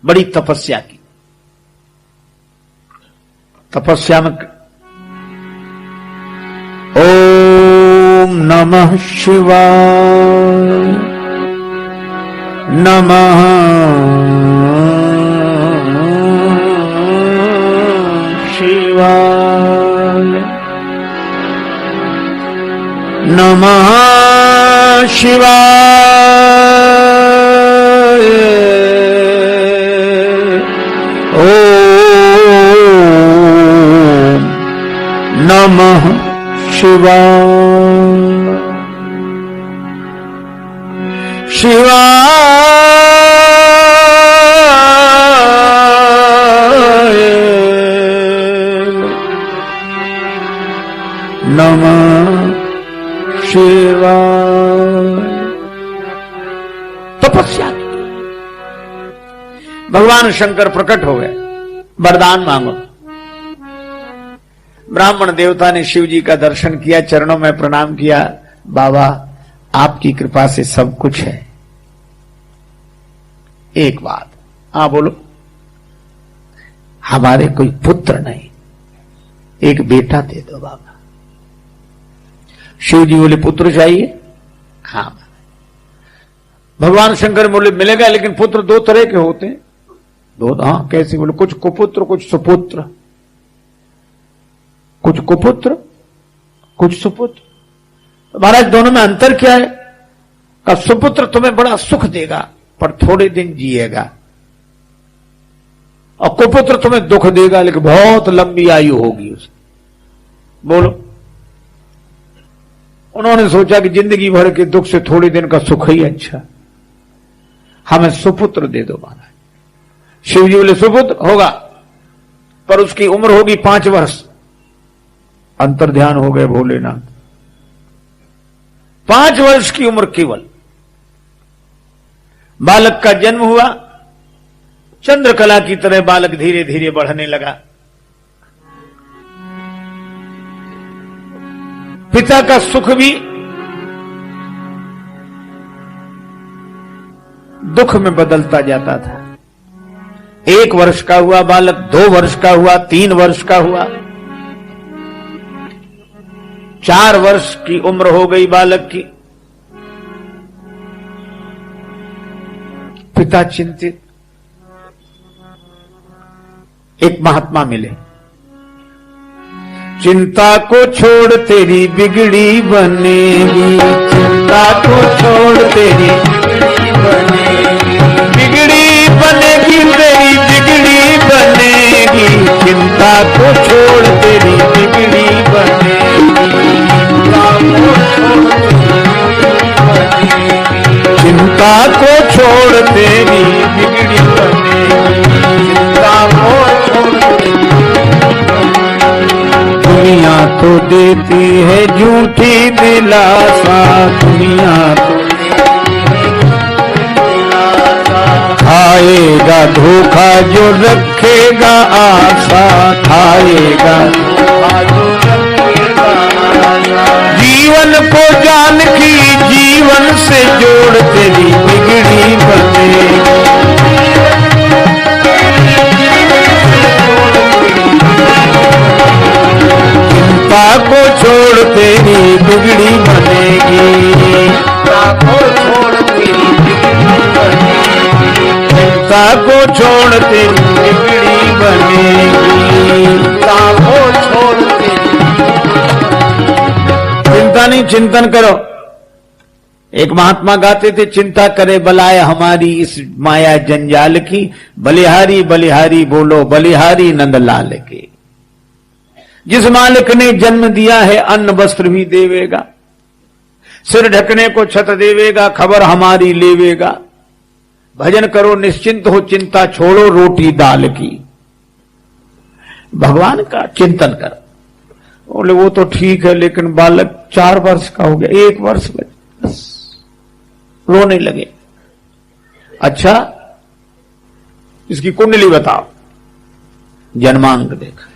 बड़ी तपस्या की। तपस्या में ओम नमः शिवाय, नमः शिवाय, नमः शिवाय, ओम नमः शिवाय, शिवाय नमः शिवाय। तपस्या की। भगवान शंकर प्रकट हो गए, वरदान मांगो। ब्राह्मण देवता ने शिव जी का दर्शन किया, चरणों में प्रणाम किया। बाबा आपकी कृपा से सब कुछ है, एक बात। हाँ बोलो। हमारे कोई पुत्र नहीं, एक बेटा दे दो बाबा। शिव जी बोले पुत्र चाहिए? हाँ। भगवान शंकर बोले मिलेगा, लेकिन पुत्र 2 तरह के होते हैं। 2? हाँ कैसे? बोले कुछ कुपुत्र कुछ सुपुत्र। कुछ कुपुत्र कुछ सुपुत्र। महाराज दोनों में अंतर क्या है? का सुपुत्र तुम्हें बड़ा सुख देगा पर थोड़े दिन जिएगा, और कुपुत्र तुम्हें दुख देगा लेकिन बहुत लंबी आयु होगी उसे। बोलो। उन्होंने सोचा कि जिंदगी भर के दुख से थोड़े दिन का सुख ही अच्छा, हमें सुपुत्र दे दो महाराज। शिव जी बोले सुपुत्र होगा, पर उसकी उम्र होगी 5 वर्ष। अंतर्ध्यान हो गए भोलेनाथ। 5 वर्ष की उम्र केवल। बालक का जन्म हुआ, चंद्रकला की तरह बालक धीरे धीरे बढ़ने लगा। पिता का सुख भी दुख में बदलता जाता था। 1 वर्ष का हुआ बालक, 2 वर्ष का हुआ, 3 वर्ष का हुआ, 4 वर्ष की उम्र हो गई बालक की। पिता चिंतित। एक महात्मा मिले। चिंता को छोड़ तेरी बिगड़ी बनेगी, चिंता को छोड़ तेरी बिगड़ी बनेगी, तेरी बिगड़ी बनेगी, चिंता को छोड़ तेरी बिगड़ी बनेगी, चिंता को छोड़ तेरी बिगड़ी बनेगी, चिंता को छोड़। दुनिया तो देती है झूठी दिलासा, दुनिया तो खाएगा धोखा जो रखेगा आशा, खाएगा धोखा जो रखेगा आशा। जीवन को जान की जीवन से जोड़ तेरी बिगड़ी बनेगी, चिंता को छोड़ तेरी बिगड़ी बनेगी, चिंता को छोड़ तेरी बिगड़ी बनेगी, चिंता को छोड़ तेरी बिगड़ी बनेगी, चिंता को छोड़ तेरी। चिंता नहीं, चिंतन करो। एक महात्मा गाते थे, चिंता करे बलाय हमारी इस माया जंजाल की, बलिहारी बलिहारी बोलो बलिहारी नंदलाल की। जिस मालिक ने जन्म दिया है अन्न वस्त्र भी देवेगा, सिर ढकने को छत देवेगा, खबर हमारी लेवेगा। भजन करो निश्चिंत हो, चिंता छोड़ो रोटी दाल की। भगवान का चिंतन करो। बोले वो तो ठीक है, लेकिन बालक 4 वर्ष का हो गया, 1 वर्ष बस रोने लगे। अच्छा इसकी कुंडली बताओ। जन्मांक देखा।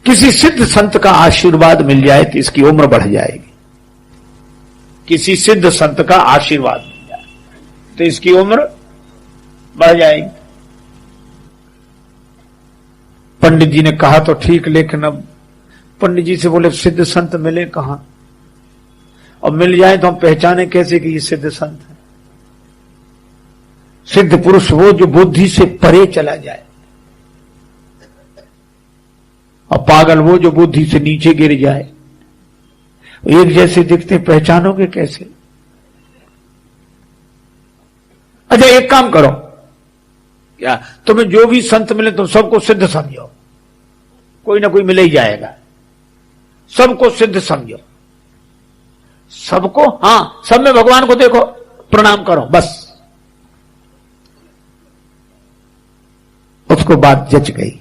किसी सिद्ध संत का आशीर्वाद मिल जाए तो इसकी उम्र बढ़ जाएगी। किसी सिद्ध संत का आशीर्वाद मिल जाए तो इसकी उम्र बढ़ जाएगी। पंडित जी ने कहा तो ठीक, लेकिन अब पंडित जी से बोले सिद्ध संत मिले कहां, और मिल जाए तो हम पहचाने कैसे कि ये सिद्ध संत है। सिद्ध पुरुष वो जो बुद्धि से परे चला जाए, और पागल वो जो बुद्धि से नीचे गिर जाए। एक जैसे दिखते, पहचानोगे कैसे? अच्छा एक काम करो, क्या तुम्हें जो भी संत मिले तुम सबको सिद्ध समझो, कोई ना कोई मिल ही जाएगा। सबको सिद्ध समझो, सबको, हाँ सब में भगवान को देखो, प्रणाम करो, बस। उसको बात जच गई।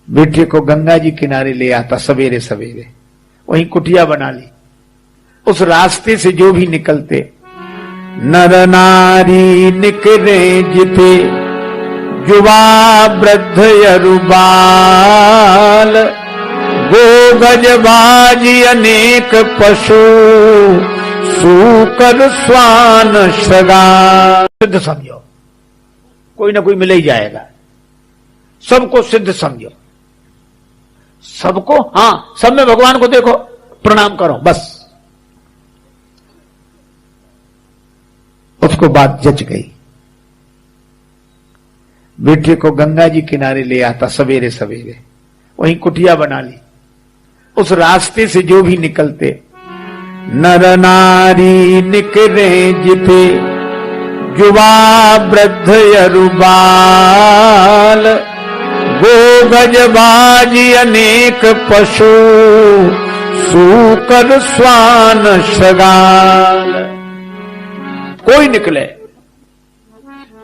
बेटे को गंगा जी किनारे ले आता सवेरे सवेरे, वहीं कुटिया बना ली। उस रास्ते से जो भी निकलते, नर नारी निकले जिते, युवा वृद्ध यरुबाल, गो गजबाजी अनेक पशु, सूकर स्वान श्रृगाल। सिद्ध समझो, कोई ना कोई मिल ही जाएगा। सबको सिद्ध समझो, सबको, हाँ सब में भगवान को देखो, प्रणाम करो, बस। उसको बात जच गई। बेटे को गंगा जी किनारे ले आता सवेरे सवेरे, वहीं कुटिया बना ली। उस रास्ते से जो भी निकलते, नर नारी निकले जिते, युवा वृद्ध यरुबाल, गो गजबाजी अनेक पशु, सूकर स्वान श्रृगाल। कोई निकले,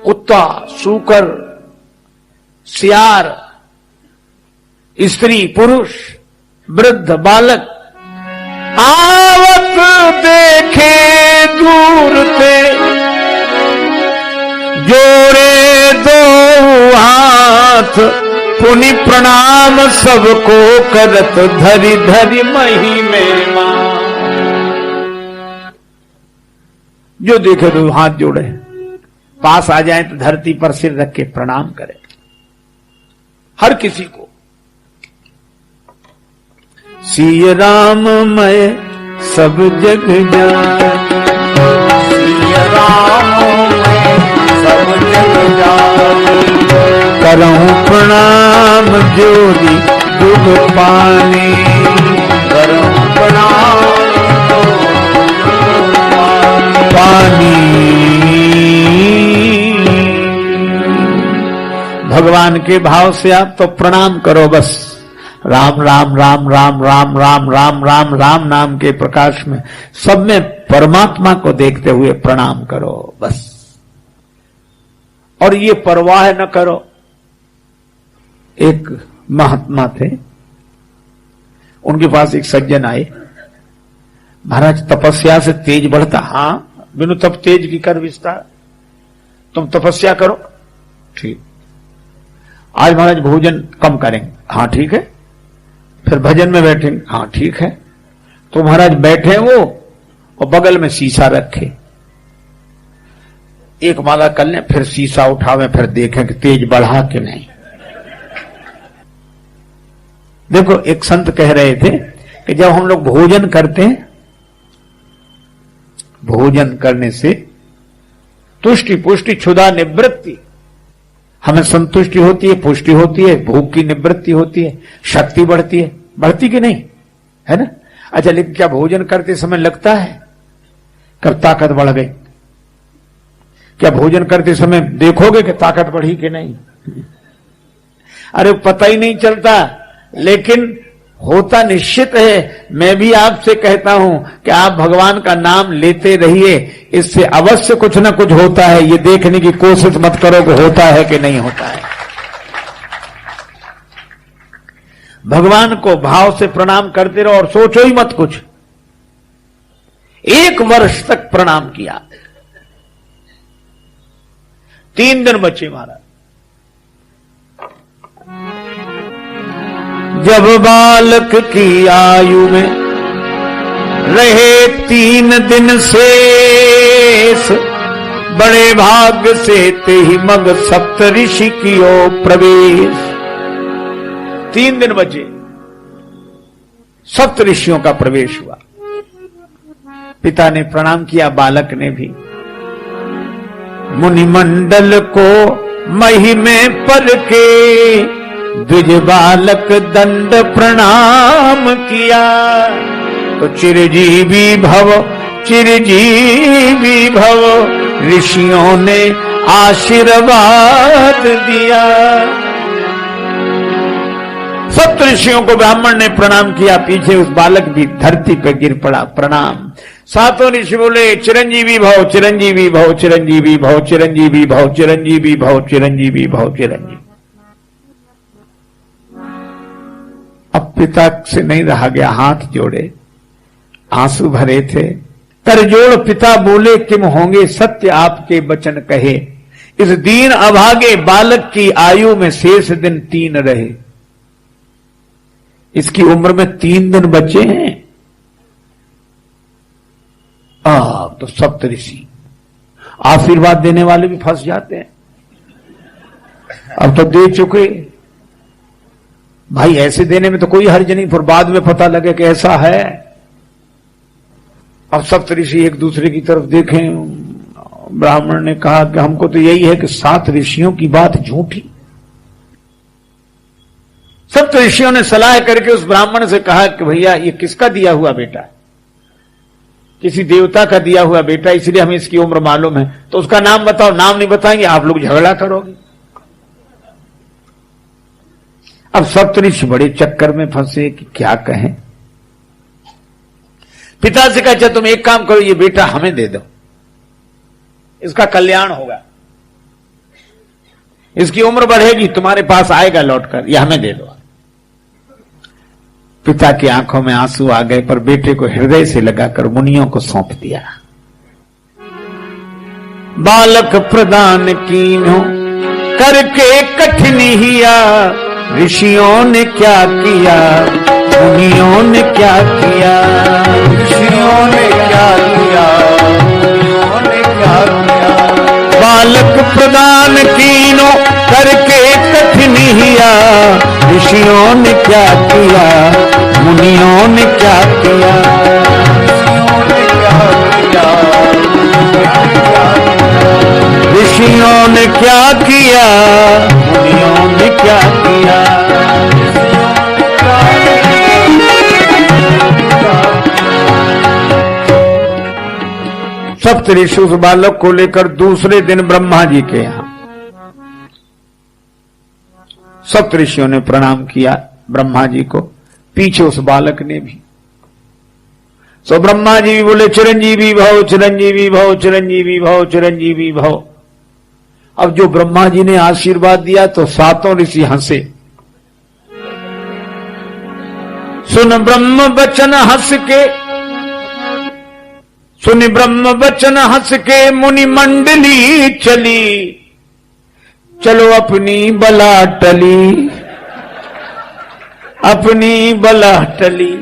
कुत्ता, सूकर, सियार, स्त्री, पुरुष, वृद्ध, बालक, आवत देखे दूर से, जोड़े दो हाथ, पुनि प्रणाम सबको करत, धरि धरि मही में मां। जो देखे तो हाथ जोड़े, पास आ जाए तो धरती पर सिर रख के प्रणाम करे। हर किसी को सिय राम मैं सब जग जानी, सिय राम मैं सब जग जानी, करऊं प्रणाम जोरी दुख पानी, करऊं प्रणाम पानी। भगवान के भाव से आप तो प्रणाम करो बस। राम राम राम राम राम राम राम राम राम नाम के प्रकाश में सब में परमात्मा को देखते हुए प्रणाम करो बस। और ये परवाह न करो। एक महात्मा थे, उनके पास एक सज्जन आए, महाराज तपस्या से तेज बढ़ता। हाँ बिनु तप तेज की कर विस्तार, तुम तपस्या करो। ठीक, आज महाराज भोजन कम करेंगे। हाँ ठीक है। फिर भजन में बैठेंगे। हाँ ठीक है। तो महाराज बैठे वो और बगल में शीशा रखे, एक माला कर लें, फिर शीशा उठावे, फिर देखें कि तेज बढ़ा कि नहीं। देखो एक संत कह रहे थे कि जब हम लोग भोजन करते हैं, भोजन करने से तुष्टि पुष्टि क्षुधा निवृत्ति, हमें संतुष्टि होती है, पुष्टि होती है, भूख की निवृत्ति होती है, शक्ति बढ़ती है। बढ़ती कि नहीं, है ना? अच्छा, लेकिन क्या भोजन करते समय लगता है कब ताकत बढ़ गई? क्या भोजन करते समय देखोगे कि ताकत बढ़ी कि नहीं? अरे पता ही नहीं चलता, लेकिन होता निश्चित है। मैं भी आपसे कहता हूं कि आप भगवान का नाम लेते रहिए, इससे अवश्य कुछ ना कुछ होता है। ये देखने की कोशिश मत करो कि होता है कि नहीं होता है। भगवान को भाव से प्रणाम करते रहो और सोचो ही मत कुछ। 1 वर्ष तक प्रणाम किया, 3 दिन बचे महाराज। जब बालक की आयु में रहे 3 दिन शेष, बड़े भाग्य से ते ही मग सप्तऋषि कियो प्रवेश। 3 दिन बचे, सप्तऋषियों का प्रवेश हुआ। पिता ने प्रणाम किया, बालक ने भी। मुनिमंडल को महिमे पर के द्विज बालक दंड प्रणाम किया। तो चिरजीवी भव चिरजीवी भव ऋषियों ने आशीर्वाद दिया। सप्त ऋषियों को ब्राह्मण ने प्रणाम किया, पीछे उस बालक भी धरती पर गिर पड़ा। प्रणाम। 7 ऋषि बोले चिरंजीवी भव चिरंजीवी भव चिरंजीवी भव चिरंजीवी भव चिरंजीवी भव चिरंजीवी भव चिरंजीवी। अब पिता से नहीं रहा गया, हाथ जोड़े, आंसू भरे थे। कर जोड़ पिता बोले किम होंगे सत्य आपके वचन कहे। इस दीन अभागे बालक की आयु में शेष दिन 3 रहे। इसकी उम्र में 3 दिन बचे हैं। तो सप्त ऋषि आशीर्वाद देने वाले भी फंस जाते हैं। अब तो दे चुके भाई, ऐसे देने में तो कोई हर्ज नहीं, फिर बाद में पता लगे कि ऐसा है। अब सप्त ऋषि एक दूसरे की तरफ देखें। ब्राह्मण ने कहा कि हमको तो यही है कि 7 ऋषियों की बात झूठी। सप्त ऋषियों ने सलाह करके उस ब्राह्मण से कहा कि भैया ये किसका दिया हुआ बेटा है? किसी देवता का दिया हुआ बेटा, इसलिए हमें इसकी उम्र मालूम है। तो उसका नाम बताओ। नाम नहीं बताएंगे आप लोग झगड़ा करोगे। अब सप्तऋषि बड़े चक्कर में फंसे कि क्या कहें। पिता से कहा तुम एक काम करो, ये बेटा हमें दे दो, इसका कल्याण होगा, इसकी उम्र बढ़ेगी, तुम्हारे पास आएगा लौटकर, ये हमें दे दो। पिता की आंखों में आंसू आ गए, पर बेटे को हृदय से लगाकर मुनियों को सौंप दिया। बालक प्रदान कीन्हो करके कठिन हिया, ऋषियों ने क्या किया मुनियों ने क्या किया। ऋषियों ने क्या किया मुनियों ने क्या किया। बालक प्रदान कीन्हो करके कठिन हिया, ऋषियों ने क्या किया मुनियों ने क्या किया, ऋषियों ने क्या किया, मुनियों ने क्या किया। सप्तऋषि उस बालक को लेकर दूसरे दिन ब्रह्मा जी के यहां, सप्तऋषियों ने प्रणाम किया ब्रह्मा जी को, पीछे उस बालक ने भी। सो ब्रह्मा जी भी बोले चिरंजीवी भव, चिरंजीवी भव, चिरंजीवी भव, चिरंजीवी भव। अब जो ब्रह्मा जी ने आशीर्वाद दिया तो सातों ऋषि हंसे। सुन ब्रह्म वचन हंस के, सुन ब्रह्म वचन हंस के मुनि मंडली चली, चलो अपनी बला टली, अपनी बला टली।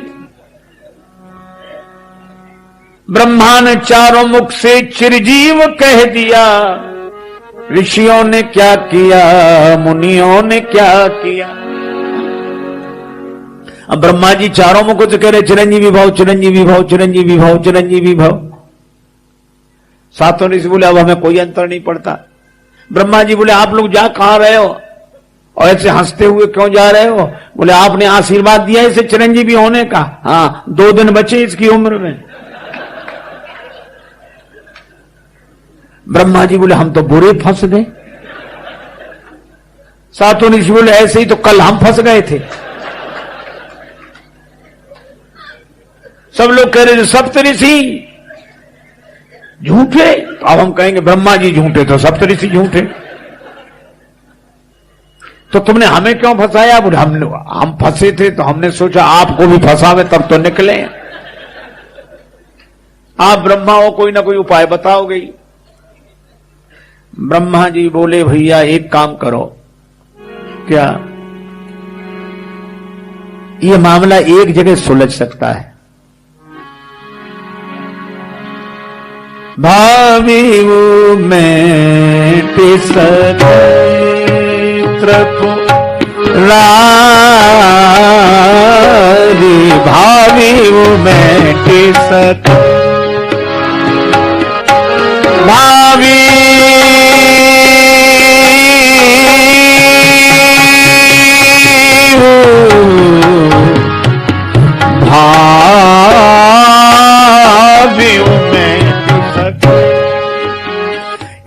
ब्रह्मा ने चारों मुख से चिरजीव कह दिया, ऋषियों ने क्या किया, मुनियों ने क्या किया। अब ब्रह्मा जी चारों मुखों से कह रहे चिरंजीवी भव, चिरंजीवी भव, चिरंजीवी भव, चिरंजीवी भव। सातों ऋषि बोले अब हमें कोई अंतर नहीं पड़ता। ब्रह्मा जी बोले आप लोग जा कहां रहे हो और ऐसे हंसते हुए क्यों जा रहे हो? बोले आपने आशीर्वाद दिया इसे चिरंजीवी होने का। हाँ, 2 दिन बचे इसकी उम्र में। ब्रह्मा जी बोले हम तो बुरे फंस गए। सातों ऋषि बोले ऐसे ही तो कल हम फंस गए थे। सब लोग कह रहे थे सप्तऋषि झूठे, तो अब हम कहेंगे ब्रह्मा जी झूठे तो सप्तऋषि झूठे। तो तुमने हमें क्यों फंसाया? बोले हम फंसे थे तो हमने सोचा आपको भी फंसावे तब तो निकले। आप ब्रह्मा हो, कोई ना कोई उपाय बताओगे। ब्रह्मा जी बोले भैया एक काम करो। क्या? ये मामला एक जगह सुलझ सकता है। भावी में सत्र को भावी में सत्र भावी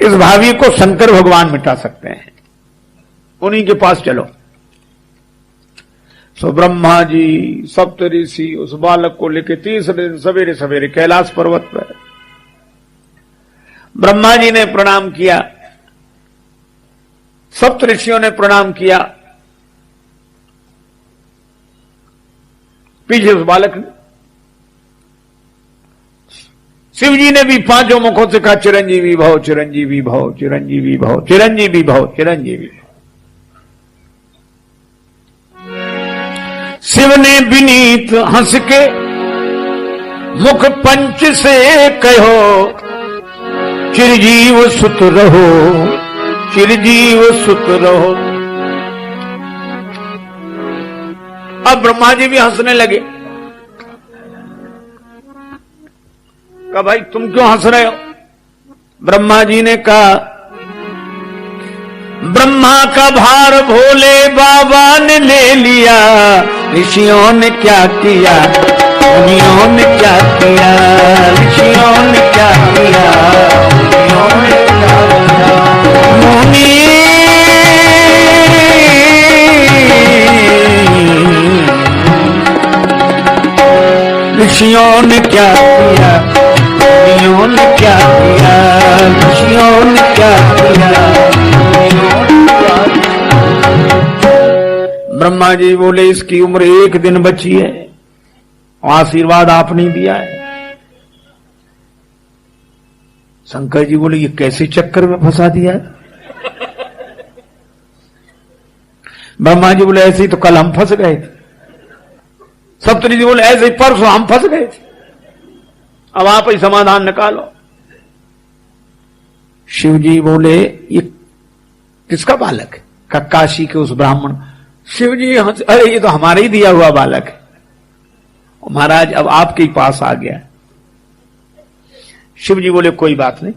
इस भावी को शंकर भगवान मिटा सकते हैं, उन्हीं के पास चलो। सो ब्रह्मा जी सप्तऋषि उस बालक को लेकर तीसरे दिन सवेरे सवेरे कैलाश पर्वत पर ब्रह्मा जी ने प्रणाम किया, सप्तऋषियों ने प्रणाम किया, पीछे उस बालक ने। शिव जी ने भी 5 मुखों से कहा चिरंजीवी भव, चिरंजीवी भव, चिरंजीवी भव, चिरंजीवी भव, चिरंजीवी भव। शिव ने विनीत हंस के मुख पंच से कहो, चिरजीव सुत रहो, चिरजीव सुत रहो। अब ब्रह्मा जी भी हंसने लगे। कहा भाई तुम क्यों हंस रहे हो? ब्रह्मा जी ने कहा ब्रह्मा का भार भोले बाबा ने ले लिया, ऋषियों ने क्या किया, मुनियों ने क्या किया, ऋषियों ने क्या किया, मुनियों ने क्या किया, मुनि ऋषियों ने क्या किया, मुनियों ने क्या किया, ऋषियों ने क्या किया। ब्रह्मा जी बोले इसकी उम्र 1 दिन बची है, आशीर्वाद आपने दिया है। शंकर जी बोले ये कैसे चक्कर में फंसा दिया है? ब्रह्मा जी बोले ऐसे ही तो कल हम फंस गए थे। सप्तऋषि बोले ऐसे ही परसों हम फंस गए थे, अब आप ही समाधान निकालो। शिव जी बोले ये किसका बालक है? काशी के उस ब्राह्मण। शिव जी अरे ये तो हमारे ही दिया हुआ बालक है। महाराज अब आपके पास आ गया। शिव जी बोले कोई बात नहीं,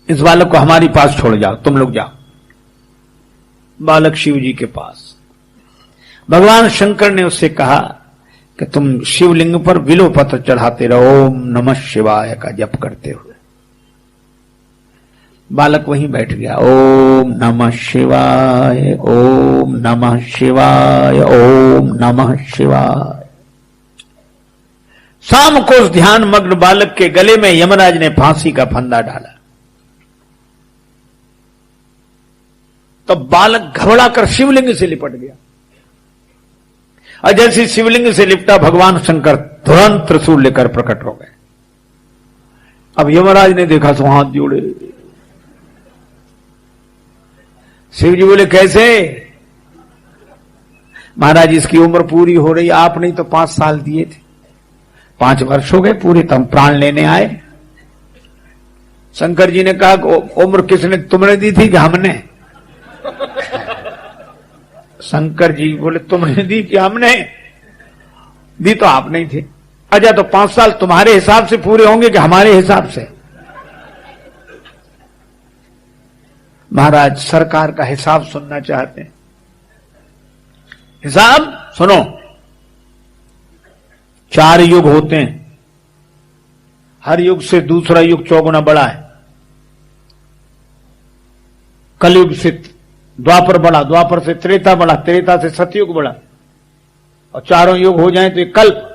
इस बालक को हमारे पास छोड़ जाओ, तुम लोग जाओ। बालक शिव जी के पास। भगवान शंकर ने उससे कहा कि तुम शिवलिंग पर बिल्व पत्र चढ़ाते रहो, ओम नमः शिवाय का जप करते हुए। बालक वहीं बैठ गया, ओम नमः शिवाय, ओम नमः शिवाय, ओम नमः शिवाय। शाम को उस ध्यान मग्न बालक के गले में यमराज ने फांसी का फंदा डाला। तो बालक घबराकर शिवलिंग से लिपट गया, और जैसे शिवलिंग से लिपटा भगवान शंकर तुरंत त्रिशूल लेकर प्रकट हो गए। अब यमराज ने देखा तो हाथ जोड़े। शिव जी बोले कैसे? महाराज इसकी उम्र पूरी हो रही, आपने तो 5 साल दिए थे, 5 वर्ष हो गए पूरे, तुम प्राण लेने आए। शंकर जी ने कहा उम्र किसने, तुमने दी थी कि हमने? शंकर जी बोले तुमने दी कि हमने? दी तो आप नहीं थे। अच्छा तो 5 साल तुम्हारे हिसाब से पूरे होंगे कि हमारे हिसाब से? महाराज सरकार का हिसाब सुनना चाहते हैं। हिसाब सुनो। 4 युग होते हैं, हर युग से दूसरा युग 4 गुना बड़ा है। कलयुग से द्वापर बड़ा, द्वापर से त्रेता बड़ा, त्रेता से सतयुग बड़ा, और 4 युग हो जाए तो एक कल्प।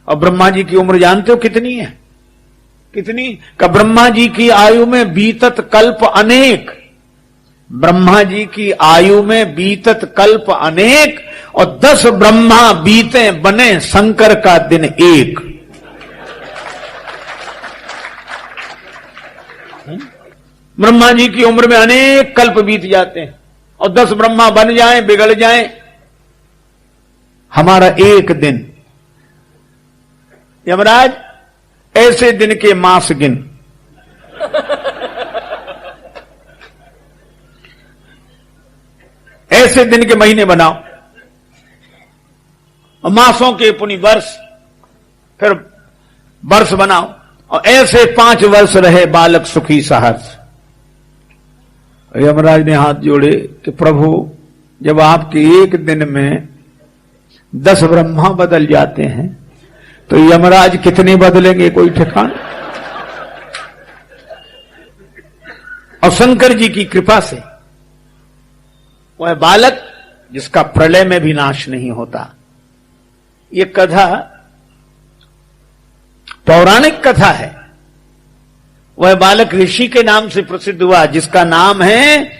और ब्रह्मा जी की उम्र जानते हो कितनी है? कितनी? का ब्रह्मा जी की आयु में बीतत कल्प अनेक। ब्रह्मा जी की आयु में बीतत कल्प अनेक, और 10 ब्रह्मा बीते बने शंकर का दिन एक। ब्रह्मा जी की उम्र में अनेक कल्प बीत जाते हैं, और 10 ब्रह्मा बन जाएं, बिगड़ जाएं, हमारा एक दिन। यमराज ऐसे दिन के मास गिन। ऐसे दिन के महीने बनाओ, और मासों के पुनि वर्ष, फिर वर्ष बनाओ, और ऐसे 5 वर्ष रहे बालक सुखी सहर्ष। यमराज ने हाथ जोड़े कि प्रभु जब आपके एक दिन में 10 ब्रह्मा बदल जाते हैं तो यमराज कितने बदलेंगे, कोई ठिकाना? और शंकर जी की कृपा से वह बालक जिसका प्रलय में भी नाश नहीं होता। ये कथा पौराणिक कथा है। वह बालक ऋषि के नाम से प्रसिद्ध हुआ, जिसका नाम है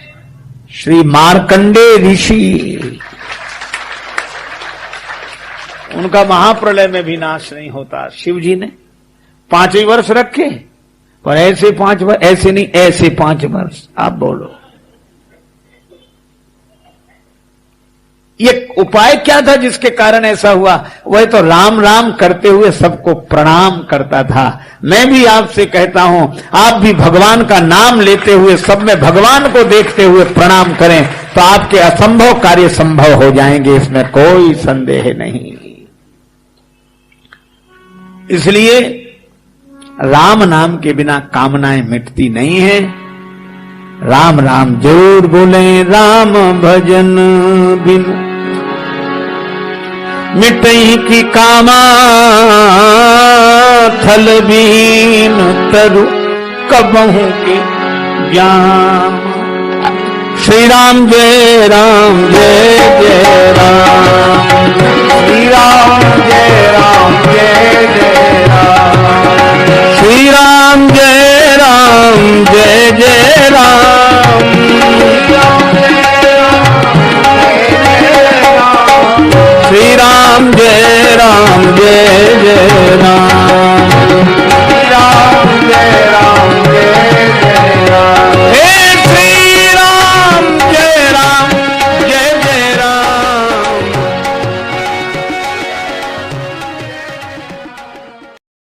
श्री मार्कंडेय ऋषि। उनका महाप्रलय में भी नाश नहीं होता। शिव जी ने 5 ही वर्ष रखे, पर ऐसे 5 वर्ष, ऐसे नहीं, ऐसे 5 वर्ष। आप बोलो ये उपाय क्या था जिसके कारण ऐसा हुआ? वह तो राम राम करते हुए सबको प्रणाम करता था। मैं भी आपसे कहता हूं, आप भी भगवान का नाम लेते हुए सब में भगवान को देखते हुए प्रणाम करें, तो आपके असंभव कार्य संभव हो जाएंगे, इसमें कोई संदेह नहीं। इसलिए राम नाम के बिना कामनाएं मिटती नहीं है। राम राम जरूर बोले, राम भजन बिन मिटई की कामा, थल बीन तरु कबहू के ज्ञान। श्री राम जय राम, जय जय राम, श्री राम जय राम, जय जय राम, श्री राम जय राम, जय जय राम, श्री राम जय राम, जय जय राम।